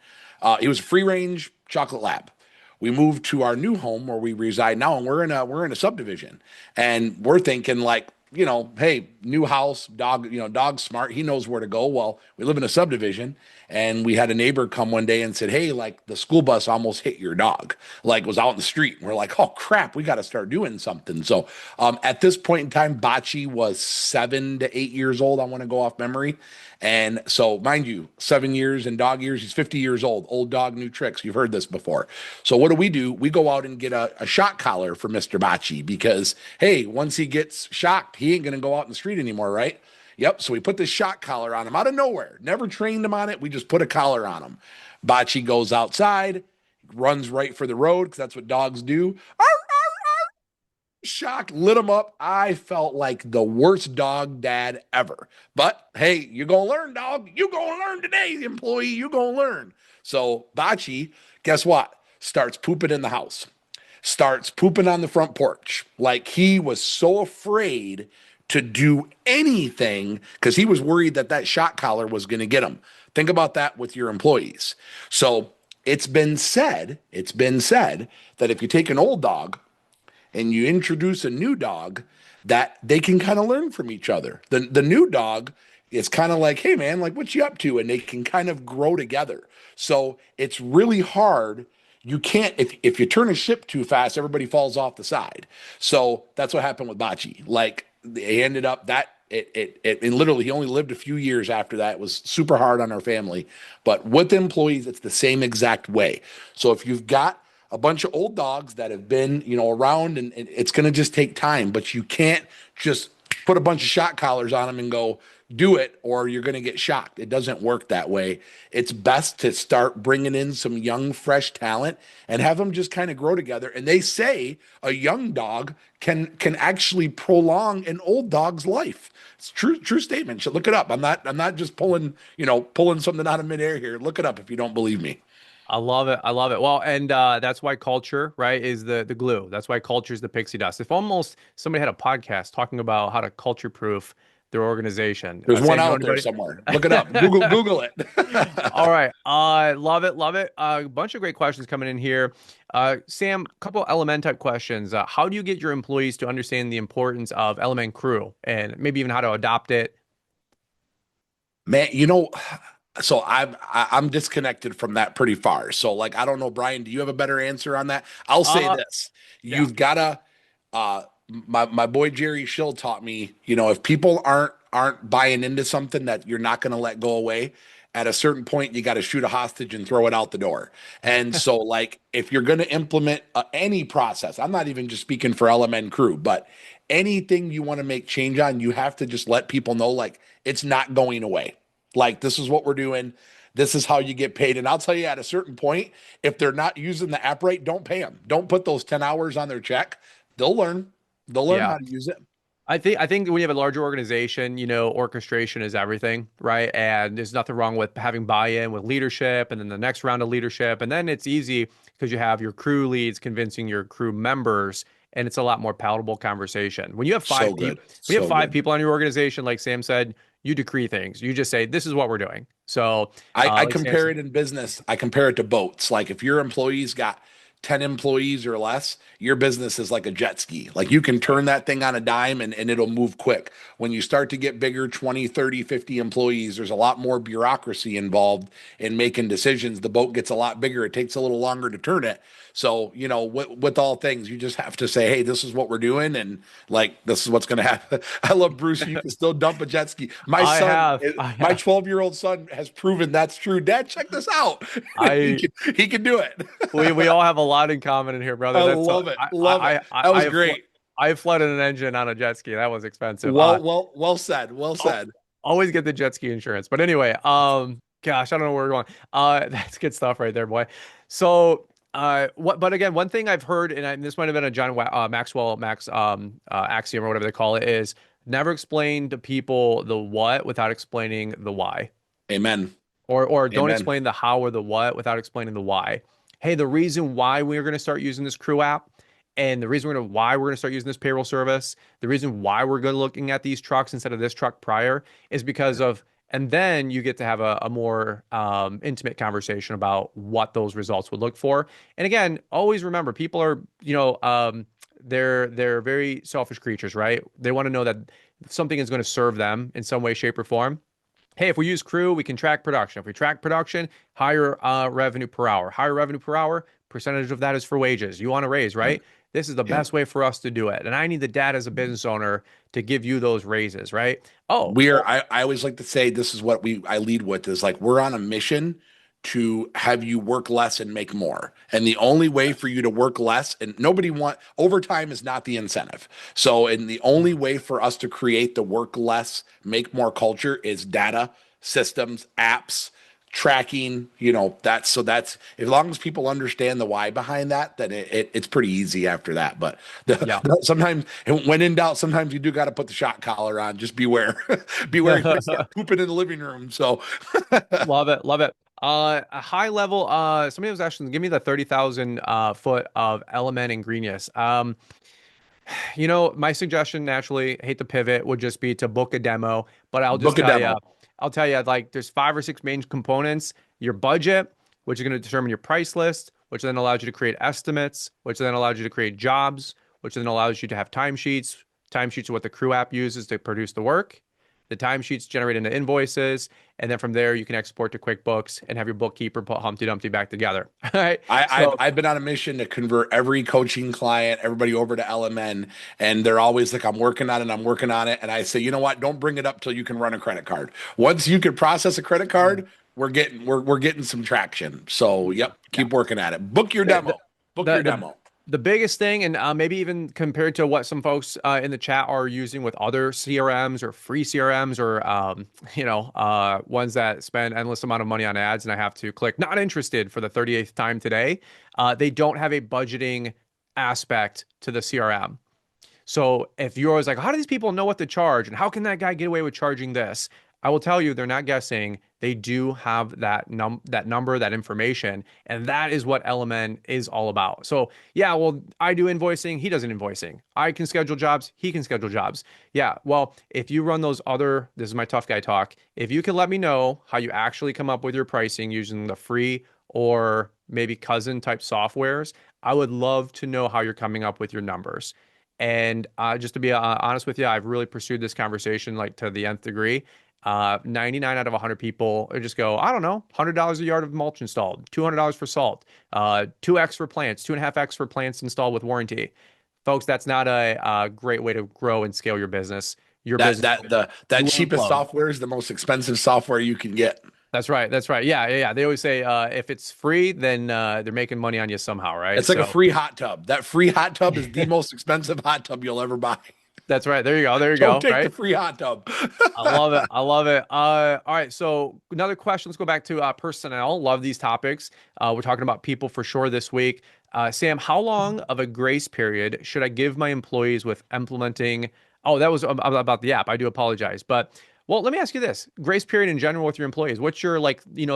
He was a free range chocolate lab. We moved to our new home where we reside now, and we're in a subdivision, and we're thinking like, hey, new house, dog, dog's smart. He knows where to go. Well, we live in a subdivision, and we had a neighbor come one day and said, hey, like the school bus almost hit your dog, like was out in the street. And we're like, oh crap, we got to start doing something. So at this point in time, Bocce was 7 to 8 years old. I want to go off memory. And so, mind you, 7 years in dog years, he's 50 years old. Old dog, new tricks. You've heard this before. So, what do? We go out and get a shock collar for Mr. Bocce because, hey, once he gets shocked, he ain't going to go out in the street anymore, right? Yep. So, we put this shock collar on him out of nowhere. Never trained him on it. We just put a collar on him. Bocce goes outside, runs right for the road because that's what dogs do. Shock lit him up. I felt like the worst dog dad ever. But hey, you're gonna learn, dog. You gonna learn today, employee. You gonna learn. So Bocce, guess what? Starts pooping in the house. Starts pooping on the front porch. Like he was so afraid to do anything because he was worried that that shot collar was going to get him. Think about that with your employees. So it's been said that if you take an old dog and you introduce a new dog, that they can kind of learn from each other. The new dog is kind of like, hey man, like what you up to? And they can kind of grow together. So it's really hard. You can't if you turn a ship too fast, everybody falls off the side. So that's what happened with Bocce. Like they ended up that and literally he only lived a few years after that. It was super hard on our family. But with employees, it's the same exact way. So if you've got a bunch of old dogs that have been, around, and it's going to just take time, but you can't just put a bunch of shot collars on them and go do it, or you're going to get shocked. It doesn't work that way. It's best to start bringing in some young, fresh talent and have them just kind of grow together. And they say a young dog can actually prolong an old dog's life. It's true statement. You should look it up. I'm not just pulling something out of midair here. Look it up if you don't believe me. I love it. I love it. Well, and that's why culture, right, is the glue. That's why culture is the pixie dust. If almost somebody had a podcast talking about how to culture proof their organization, There's one Sam, you know out there anybody? somewhere. Look it up. Google it. All right. Love it. Love it. A bunch of great questions coming in here. Sam, couple element type questions. How do you get your employees to understand the importance of element crew and maybe even how to adopt it? Man, So I'm disconnected from that pretty far. So like I don't know, Brian, do you have a better answer on that? I'll say Uh, this. yeah. You've gotta my boy Jerry Schill taught me, if people aren't buying into something that you're not gonna let go away, at a certain point you got to shoot a hostage and throw it out the door. And so like if you're gonna implement any process, I'm not even just speaking for LMN crew, but anything you want to make change on, you have to just let people know like it's not going away. Like, this is what we're doing. This is how you get paid. And I'll tell you at a certain point, if they're not using the app right, don't pay them. Don't put those 10 hours on their check. They'll learn. They'll learn Yeah. how to use it. I think when you have a larger organization, orchestration is everything, right? And there's nothing wrong with having buy-in with leadership and then the next round of leadership. And then it's easy because you have your crew leads convincing your crew members, and it's a lot more palatable conversation. When you have So five good. people, when you have So five good. people on your organization, like Sam said, you decree things. You just say, this is what we're doing. So, I like Sam compare said, it in business. I compare it to boats. Like if your employees got 10 employees or less, your business is like a jet ski. Like you can turn that thing on a dime and it'll move quick. When you start to get bigger, 20, 30, 50 employees, there's a lot more bureaucracy involved in making decisions. The boat gets a lot bigger. It takes a little longer to turn it. So, with all things, you just have to say, hey, this is what we're doing. And like, this is what's going to happen. I love Bruce. You can still dump a jet ski. My I son, have, I my have, 12-year-old son has proven that's true. Dad, check this out. he I can, he can do it. we all have a lot in common in here, brother. I That's so love it. Love it. That was great. I have flooded an engine on a jet ski. That was expensive. Well said. Well Oh, said. always get the jet ski insurance. But anyway, gosh, I don't know where we're going. That's good stuff right there, boy. So, but again, one thing I've heard, and this might have been a Maxwell axiom or whatever they call it, is never explain to people the what without explaining the why. Amen. Or don't Amen. explain the how or the what without explaining the why. Hey, the reason why we're going to start using this crew app and the reason why we're going to start using this payroll service, the reason why we're going to looking at these trucks instead of this truck prior is because of, and then you get to have a more intimate conversation about what those results would look for. And again, always remember, people are, they're very selfish creatures, right? They want to know that something is going to serve them in some way, shape, or form. Hey, if we use crew, we can track production. If we track production, higher revenue per hour. Higher revenue per hour, percentage of that is for wages. You want to raise, Yep. right? This is the Yep. best way for us to do it. And I need the data as a business owner to give you those raises, right? Oh, We're I always like to say this is what I lead with is like we're on a mission to have you work less and make more. And the only way for you to work less and nobody want overtime is not the incentive. So and the only way for us to create the work less, make more culture is data, systems, apps, tracking, that's as long as people understand the why behind that, then it's pretty easy after that. But yeah. sometimes when in doubt, sometimes you do got to put the shot collar on. Just beware. Beware, you might start pooping in the living room. So Love it, love it. A high level, somebody was asking, give me the 30,000 foot of element and greenness. My suggestion naturally, hate to pivot, would just be to book a demo, but book a demo. I'll tell you, like there's 5 or 6 main components. Your budget, which is going to determine your price list, which then allows you to create estimates, which then allows you to create jobs, which then allows you to have timesheets. Timesheets are what the crew app uses to produce the work. The timesheets generate into invoices, and then from there you can export to QuickBooks and have your bookkeeper put Humpty Dumpty back together. All right. I've So I've been on a mission to convert every coaching client, everybody over to LMN, and they're always like, "I'm working on it, I'm working on it." And I say, you know what? Don't bring it up till you can run a credit card. Once you can process a credit card, we're getting some traction. So, yep, yeah. keep working at it. Book your The, the, demo. Book the your the demo. the biggest thing, and maybe even compared to what some folks in the chat are using with other CRMs or free CRMs or ones that spend endless amount of money on ads, and I have to click not interested for the 38th time today. They don't have a budgeting aspect to the CRM. So if you're always like, how do these people know what to charge? And how can that guy get away with charging this? I will tell you, they're not guessing. They do have that number, that information, and that is what Element is all about. So yeah, well, I do invoicing, he does invoicing. I can schedule jobs, he can schedule jobs. Yeah, well, if you run those other, this is my tough guy talk. If you can let me know how you actually come up with your pricing using the free or maybe cousin type softwares, I would love to know how you're coming up with your numbers. And just to be honest with you, I've really pursued this conversation like to the nth degree. 99 out of 100 people just go, I don't know, $100 a yard of mulch installed, $200 for salt, 2x for plants, 2.5x for plants installed with warranty. Folks, that's not a great way to grow and scale your business. Your That business that the that will cheapest implode. software is the most expensive software you can get. That's right. That's right. Yeah, yeah, yeah. They always say if it's free, then they're making money on you somehow, right? It's like a So free hot tub. That free hot tub is the most expensive hot tub you'll ever buy. that's right. There you go. There you Don't go. take the Right. free hot tub. I love it. I love it. All right. So another question. Let's go back to personnel. Love these topics. We're talking about people for sure this week. Sam, how long of a grace period should I give my employees with implementing? Oh, that was about the app. I do apologize. But well, let me ask you this: grace period in general with your employees. What's your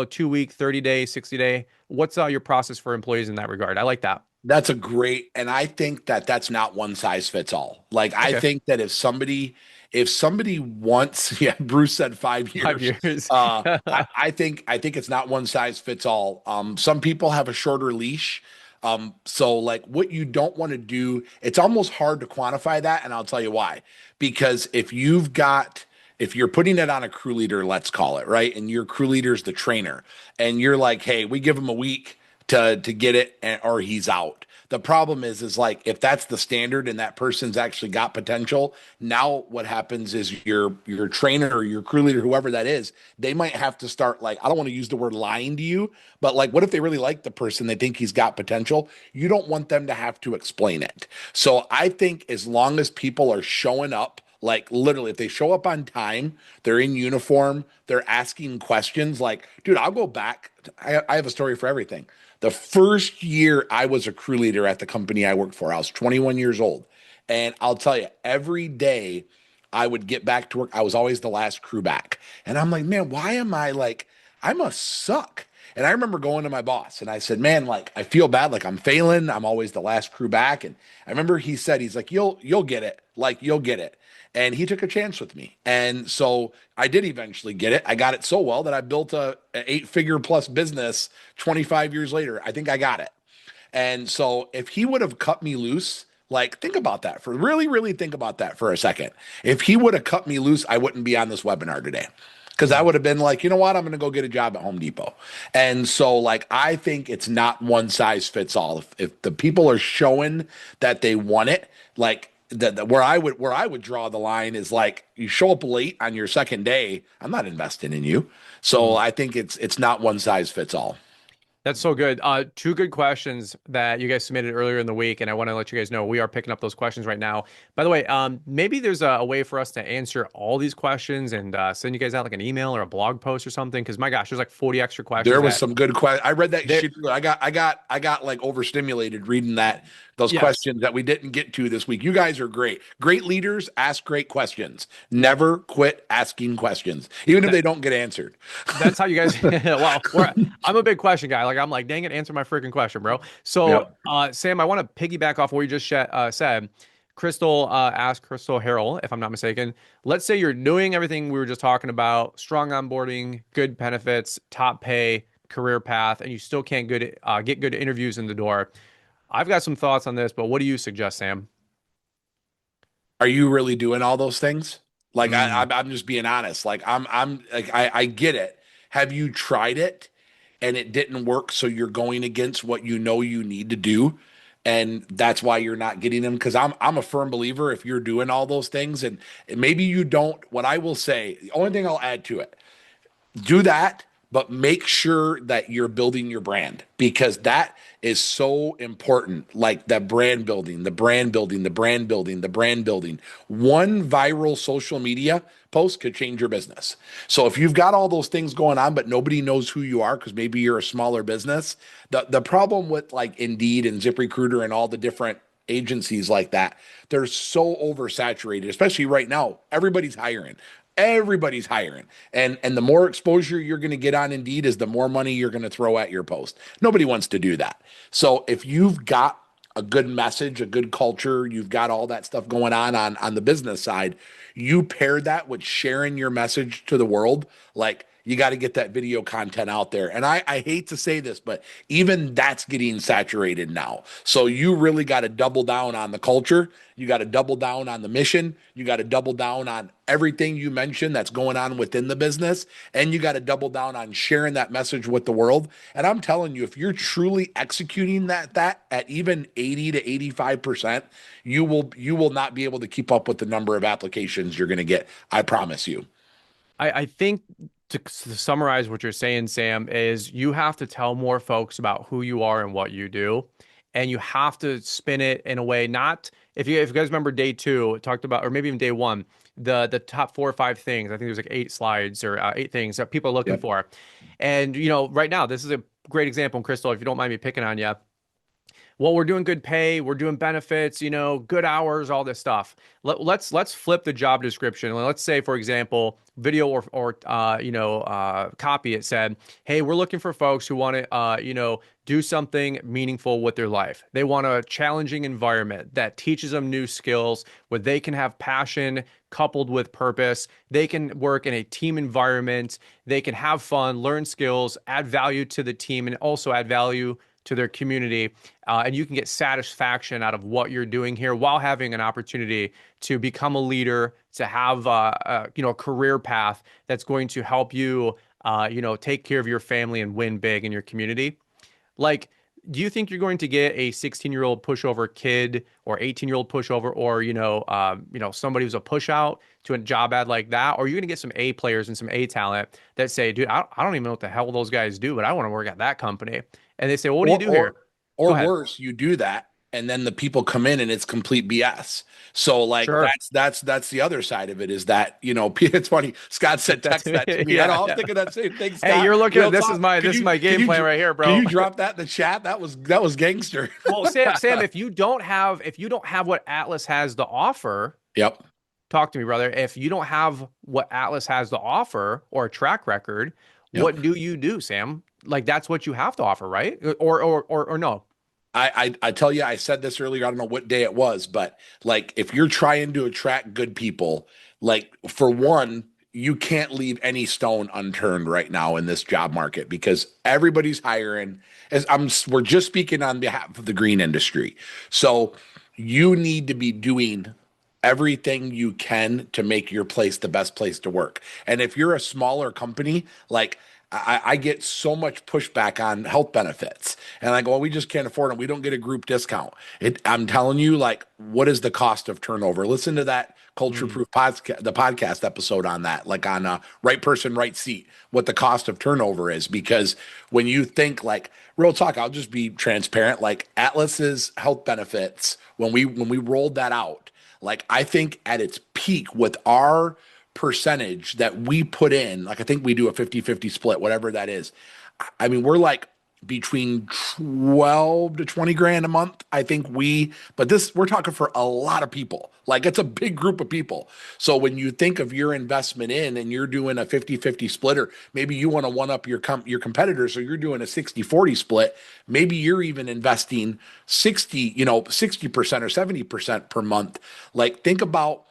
2 week, 30 day, 60 day? What's your process for employees in that regard? I like that. That's a great, and I think that that's not one size fits all. Like I Okay. think that if somebody wants, yeah, Bruce said 5 years. 5 years. I think it's not one size fits all. Some people have a shorter leash. So like what you don't want to do, it's almost hard to quantify that, and I'll tell you why. Because if you're putting it on a crew leader, let's call it, right? And your crew leader is the trainer, and you're like, hey, we give him a week to get it, or he's out. The problem is like if that's the standard and that person's actually got potential, now what happens is your trainer or your crew leader, whoever that is, they might have to start like, I don't want to use the word lying to you, but like what if they really like the person, they think he's got potential? You don't want them to have to explain it. So I think as long as people are showing up, like literally, if they show up on time, they're in uniform, they're asking questions. Like, dude, I'll go back. I have a story for everything. The first year I was a crew leader at the company I worked for, I was 21 years old. And I'll tell you, every day I would get back to work, I was always the last crew back. And I'm like, man, why am I like, I must suck. And I remember going to my boss and I said, man, like I feel bad, like I'm failing. I'm always the last crew back. And I remember he said, he's like, you'll get it. Like you'll get it. And he took a chance with me. And so I did eventually get it. I got it so well that I built a 8-figure plus business 25 years later. I think I got it. And so if he would have cut me loose, like think about that for really, really think about that for a second. If he would have cut me loose, I wouldn't be on this webinar today. Because I would have been like, you know what? I'm going to go get a job at Home Depot. And so, like, I think it's not one size fits all. If the people are showing that they want it, like, where I would draw the line is like you show up late on your second day, I'm not investing in you. So I think it's not one size fits all. That's so good. Two good questions that you guys submitted earlier in the week, and I want to let you guys know we are picking up those questions right now. By the way, maybe there's a way for us to answer all these questions and send you guys out like an email or a blog post or something. Because my gosh, there's like 40 extra questions There was that some good questions. I read that there. shit. I got like overstimulated reading those Yes, questions that we didn't get to this week. You guys are great. Great leaders ask great questions. Never quit asking questions, even if that they don't get answered. that's how you guys. Well, I'm a big question guy. Like I'm like, dang it, answer my freaking question, bro. So, Yep. Sam, I want to piggyback off what you just said. Crystal asked Crystal Harrell, if I'm not mistaken. Let's say you're doing everything we were just talking about, strong onboarding, good benefits, top pay, career path, and you still can't get good interviews in the door. I've got some thoughts on this, but what do you suggest, Sam? Are you really doing all those things? Like Mm, I'm just being honest. Like I'm like I get it. Have you tried it and it didn't work? So you're going against what you know you need to do, and that's why you're not getting them. Because I'm a firm believer if you're doing all those things and maybe you don't. What I will say, the only thing I'll add to it, do that, but make sure that you're building your brand because that is so important. Like that brand building, the brand building, the brand building, the brand building. One viral social media post could change your business. So if you've got all those things going on, but nobody knows who you are because maybe you're a smaller business, the problem with like Indeed and ZipRecruiter and all the different agencies like that, they're so oversaturated, especially right now. Everybody's hiring. And the more exposure you're going to get on Indeed is the more money you're going to throw at your post. Nobody wants to do that. So if you've got a good message, a good culture, you've got all that stuff going on the business side, you pair that with sharing your message to the world, like you got to get that video content out there. And I hate to say this, but even that's getting saturated now. So you really got to double down on the culture. You got to double down on the mission. You got to double down on everything you mentioned that's going on within the business. And you got to double down on sharing that message with the world. And I'm telling you, if you're truly executing that at even 80 to 85%, you will not be able to keep up with the number of applications you're going to get. I promise you. I think to summarize what you're saying, Sam, is you have to tell more folks about who you are and what you do. And you have to spin it in a way, not if you guys remember day two, it talked about, or maybe even day one, the top 4 or 5 things. I think there's like 8 slides or 8 things that people are looking Yep. for. And right now, this is a great example, and Crystal, if you don't mind me picking on you, well, we're doing good pay, we're doing benefits, good hours, all this stuff. Let's flip the job description. Let's say, for example, video or copy. It said, "Hey, we're looking for folks who want to do something meaningful with their life. They want a challenging environment that teaches them new skills, where they can have passion coupled with purpose. They can work in a team environment. They can have fun, learn skills, add value to the team, and also add value to their community, and you can get satisfaction out of what you're doing here while having an opportunity to become a leader, to have a career path that's going to help you take care of your family and win big in your community." Like, do you think you're going to get a 16-year-old pushover kid or 18-year-old pushover, or somebody who's a push out to a job ad like that? Or are you going to get some A players and some A talent that say, "Dude, I don't even know what the hell those guys do, but I want to work at that company." And they say, "Well, what do you Or do or here?" or Go ahead. worse, you do that and then the people come in and it's complete BS. So like Sure. that's the other side of it is that, it's funny. Scott said That's text that to me. I know yeah, I was yeah. thinking that same thing, Hey, Scott. you're looking at Real this is talk. my Can this is you my can game you plan right here, can bro. you drop that in the chat? That was gangster. Well, Sam, if you don't have what Atlas has to offer, Yep. talk to me, brother. If you don't have what Atlas has to offer or a track record, Yep. what do you do, Sam? Like, that's what you have to offer, right? Or no? I tell you, I said this earlier. I don't know what day it was, but like if you're trying to attract good people, like for one, you can't leave any stone unturned right now in this job market because everybody's hiring. We're just speaking on behalf of the green industry, so you need to be doing everything you can to make your place the best place to work. And if you're a smaller company, like I get so much pushback on health benefits. And I go, well, we just can't afford them. We don't get a group discount. I'm telling you, like, what is the cost of turnover? Listen to that Culture Mm. Proof podcast, the podcast episode on that, like on right person, right seat, what the cost of turnover is. Because when you think like real talk, I'll just be transparent. Like Atlas's health benefits, when we rolled that out, like I think at its peak with our percentage that we put in, like I think we do a 50-50 split, whatever that is. I mean, we're like between 12 to 20 grand a month. But this, we're talking for a lot of people. Like it's a big group of people. So when you think of your investment in and you're doing a 50-50 split, or maybe you want to one up your competitors, so you're doing a 60-40 split, maybe you're even investing 60% or 70% per month. Like think about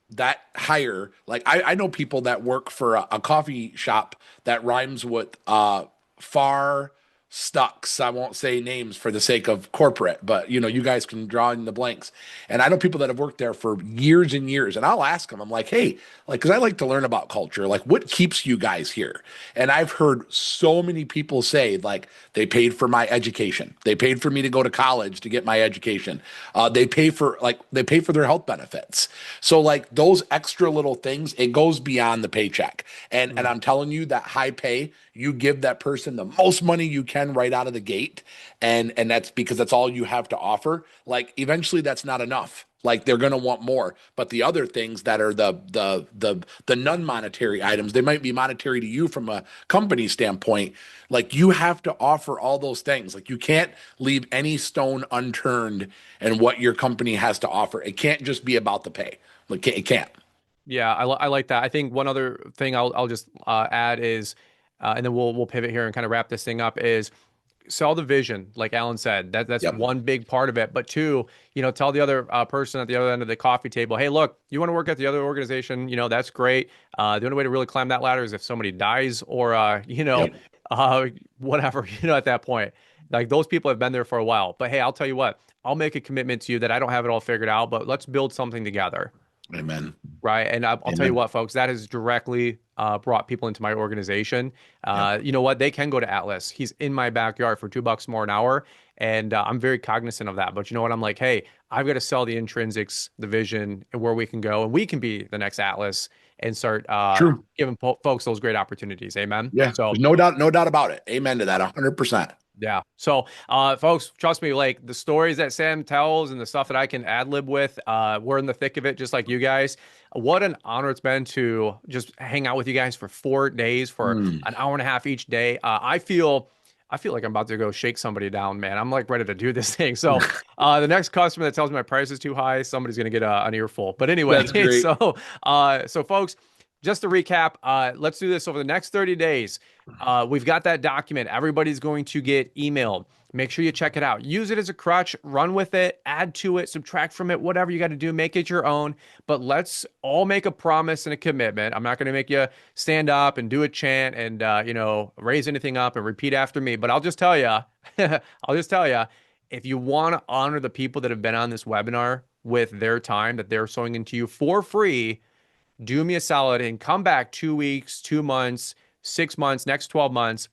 that higher. Like I know people that work for a coffee shop that rhymes with far stucks. I won't say names for the sake of corporate, but you guys can draw in the blanks. And I know people that have worked there for years and years. And I'll ask them, I'm like, hey, like, because I like to learn about culture, like what keeps you guys here? And I've heard so many people say, like, they paid for my education. They paid for me to go to college to get my education. They pay for their health benefits. So like those extra little things, it goes beyond the paycheck. And Mm. I'm telling you that high pay, you give that person the most money you can right out of the gate, and that's because that's all you have to offer. Like eventually that's not enough. Like they're going to want more, but the other things that are the non-monetary items, they might be monetary to you from a company standpoint. Like you have to offer all those things. Like you can't leave any stone unturned in what your company has to offer. It can't just be about the pay. Like it can't. Yeah, I like that. I think one other thing I'll just add is, and then we'll pivot here and kind of wrap this thing up is sell the vision, like Alan said. That's Yep. one big part of it. But two, tell the other person at the other end of the coffee table, hey, look, you want to work at the other organization, that's great. The only way to really climb that ladder is if somebody dies or Yep. whatever, at that point. Like those people have been there for a while. But hey, I'll tell you what, I'll make a commitment to you that I don't have it all figured out, but let's build something together. Amen. Right. And I'll tell you Amen. what, folks, that has directly brought people into my organization. Yep. You know what? They can go to Atlas. He's in my backyard for $2 more an hour. And I'm very cognizant of that. But you know what? I'm like, hey, I've got to sell the intrinsics, the vision, and where we can go. And we can be the next Atlas and start True. giving folks those great opportunities. Amen. Yeah. So, There's no doubt about it. Amen to that. 100%. yeah. So, folks, trust me, like the stories that Sam tells and the stuff that I can ad lib with, we're in the thick of it, just like you guys. What an honor it's been to just hang out with you guys for 4 days for Mm. an hour and a half each day. I feel like I'm about to go shake somebody down, man. I'm like ready to do this thing. So, the next customer that tells me my price is too high, somebody's gonna get an earful. But anyway, That's great. so folks, just to recap, let's do this over the next 30 days. We've got that document. Everybody's going to get emailed. Make sure you check it out. Use it as a crutch, run with it, add to it, subtract from it, whatever you got to do, make it your own. But let's all make a promise and a commitment. I'm not going to make you stand up and do a chant and, raise anything up and repeat after me. But I'll just tell you, if you want to honor the people that have been on this webinar with their time that they're sewing into you for free, do me a solid and come back 2 weeks, 2 months, 6 months, next 12 months,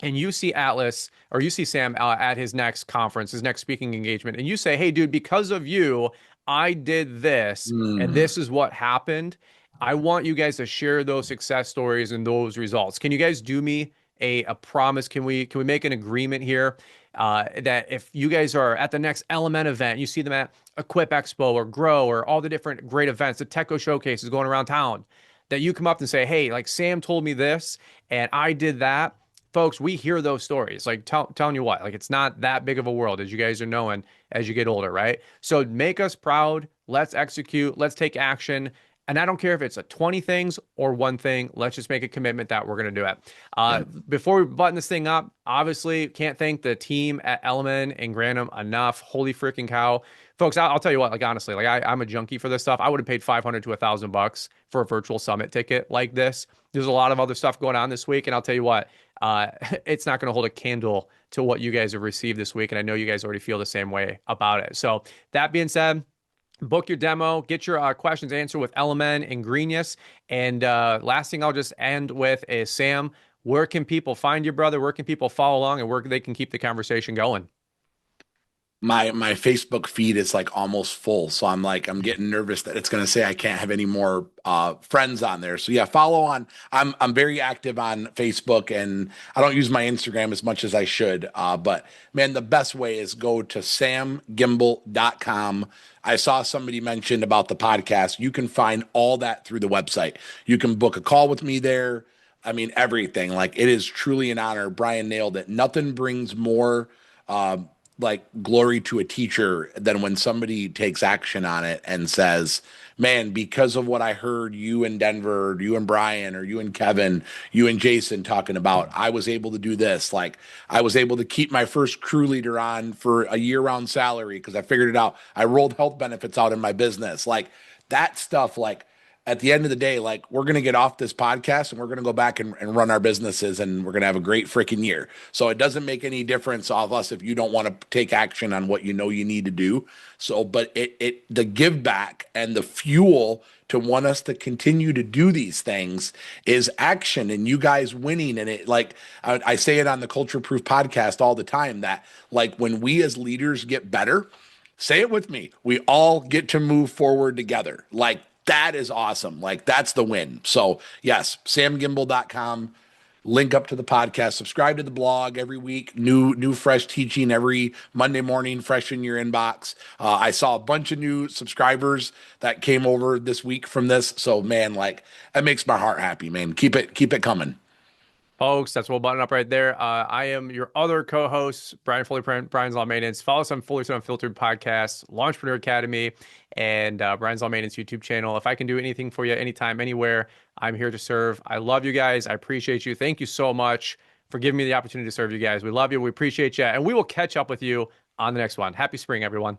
and you see Atlas or you see Sam at his next conference, his next speaking engagement, and you say, hey, dude, because of you, I did this, and Mm. this is what happened. I want you guys to share those success stories and those results. Can you guys do me a promise? Can we make an agreement here that if you guys are at the next Element event, you see them at Equip Expo or Grow or all the different great events, the Techo showcases going around town, that you come up and say, hey, like Sam told me this and I did that. Folks, we hear those stories. Like telling you what, like it's not that big of a world as you guys are knowing as you get older, right? So make us proud. Let's execute. Let's take action. And I don't care if it's a 20 things or one thing. Let's just make a commitment that we're going to do it. Yeah. Before we button this thing up, obviously can't thank the team at Element and Granum enough. Holy freaking cow. Folks, I'll tell you what, like honestly, like I'm a junkie for this stuff. I would have paid 500 to $1,000 for a virtual summit ticket like this. There's a lot of other stuff going on this week. And I'll tell you what, it's not going to hold a candle to what you guys have received this week. And I know you guys already feel the same way about it. So that being said, book your demo, get your questions answered with Element and Greenius. And last thing I'll just end with is Sam, where can people find you, brother? Where can people follow along and where they can keep the conversation going? My Facebook feed is like almost full, so I'm getting nervous that it's going to say I can't have any more friends on there. So yeah, follow on. I'm very active on Facebook, and I don't use my Instagram as much as I should. But man, the best way is go to samgembel.com. I saw somebody mentioned about the podcast. You can find all that through the website. You can book a call with me there. I mean, everything. Like it is truly an honor. Brian nailed it. Nothing brings more. Uh, like glory to a teacher than when somebody takes action on it and says, man, because of what I heard you in Denver, or you and Brian, or you and Kevin, you and Jason talking about, I was able to do this. Like I was able to keep my first crew leader on for a year-round salary because I figured it out. I rolled health benefits out in my business. Like that stuff, like at the end of the day, like we're going to get off this podcast and we're going to go back and run our businesses and we're going to have a great freaking year. So it doesn't make any difference of us if you don't want to take action on what you know you need to do. So, but the give back and the fuel to want us to continue to do these things is action and you guys winning. And it like, I say it on the Culture Proof podcast all the time that like when we as leaders get better, say it with me, we all get to move forward together. Like, that is awesome. Like that's the win. So yes, samgembel.com, link up to the podcast, subscribe to the blog every week, new fresh teaching every Monday morning, fresh in your inbox. I saw a bunch of new subscribers that came over this week from this. So man, like that makes my heart happy, man. Keep it coming. Folks, that's we'll button up right there. I am your other co-host, Brian Fullerton, Brian's Law Maintenance. Follow us on Fullerton Unfiltered Podcast, Launchpreneur Academy, and Brian's Law Maintenance YouTube channel. If I can do anything for you anytime, anywhere, I'm here to serve. I love you guys. I appreciate you. Thank you so much for giving me the opportunity to serve you guys. We love you. We appreciate you. And we will catch up with you on the next one. Happy spring, everyone.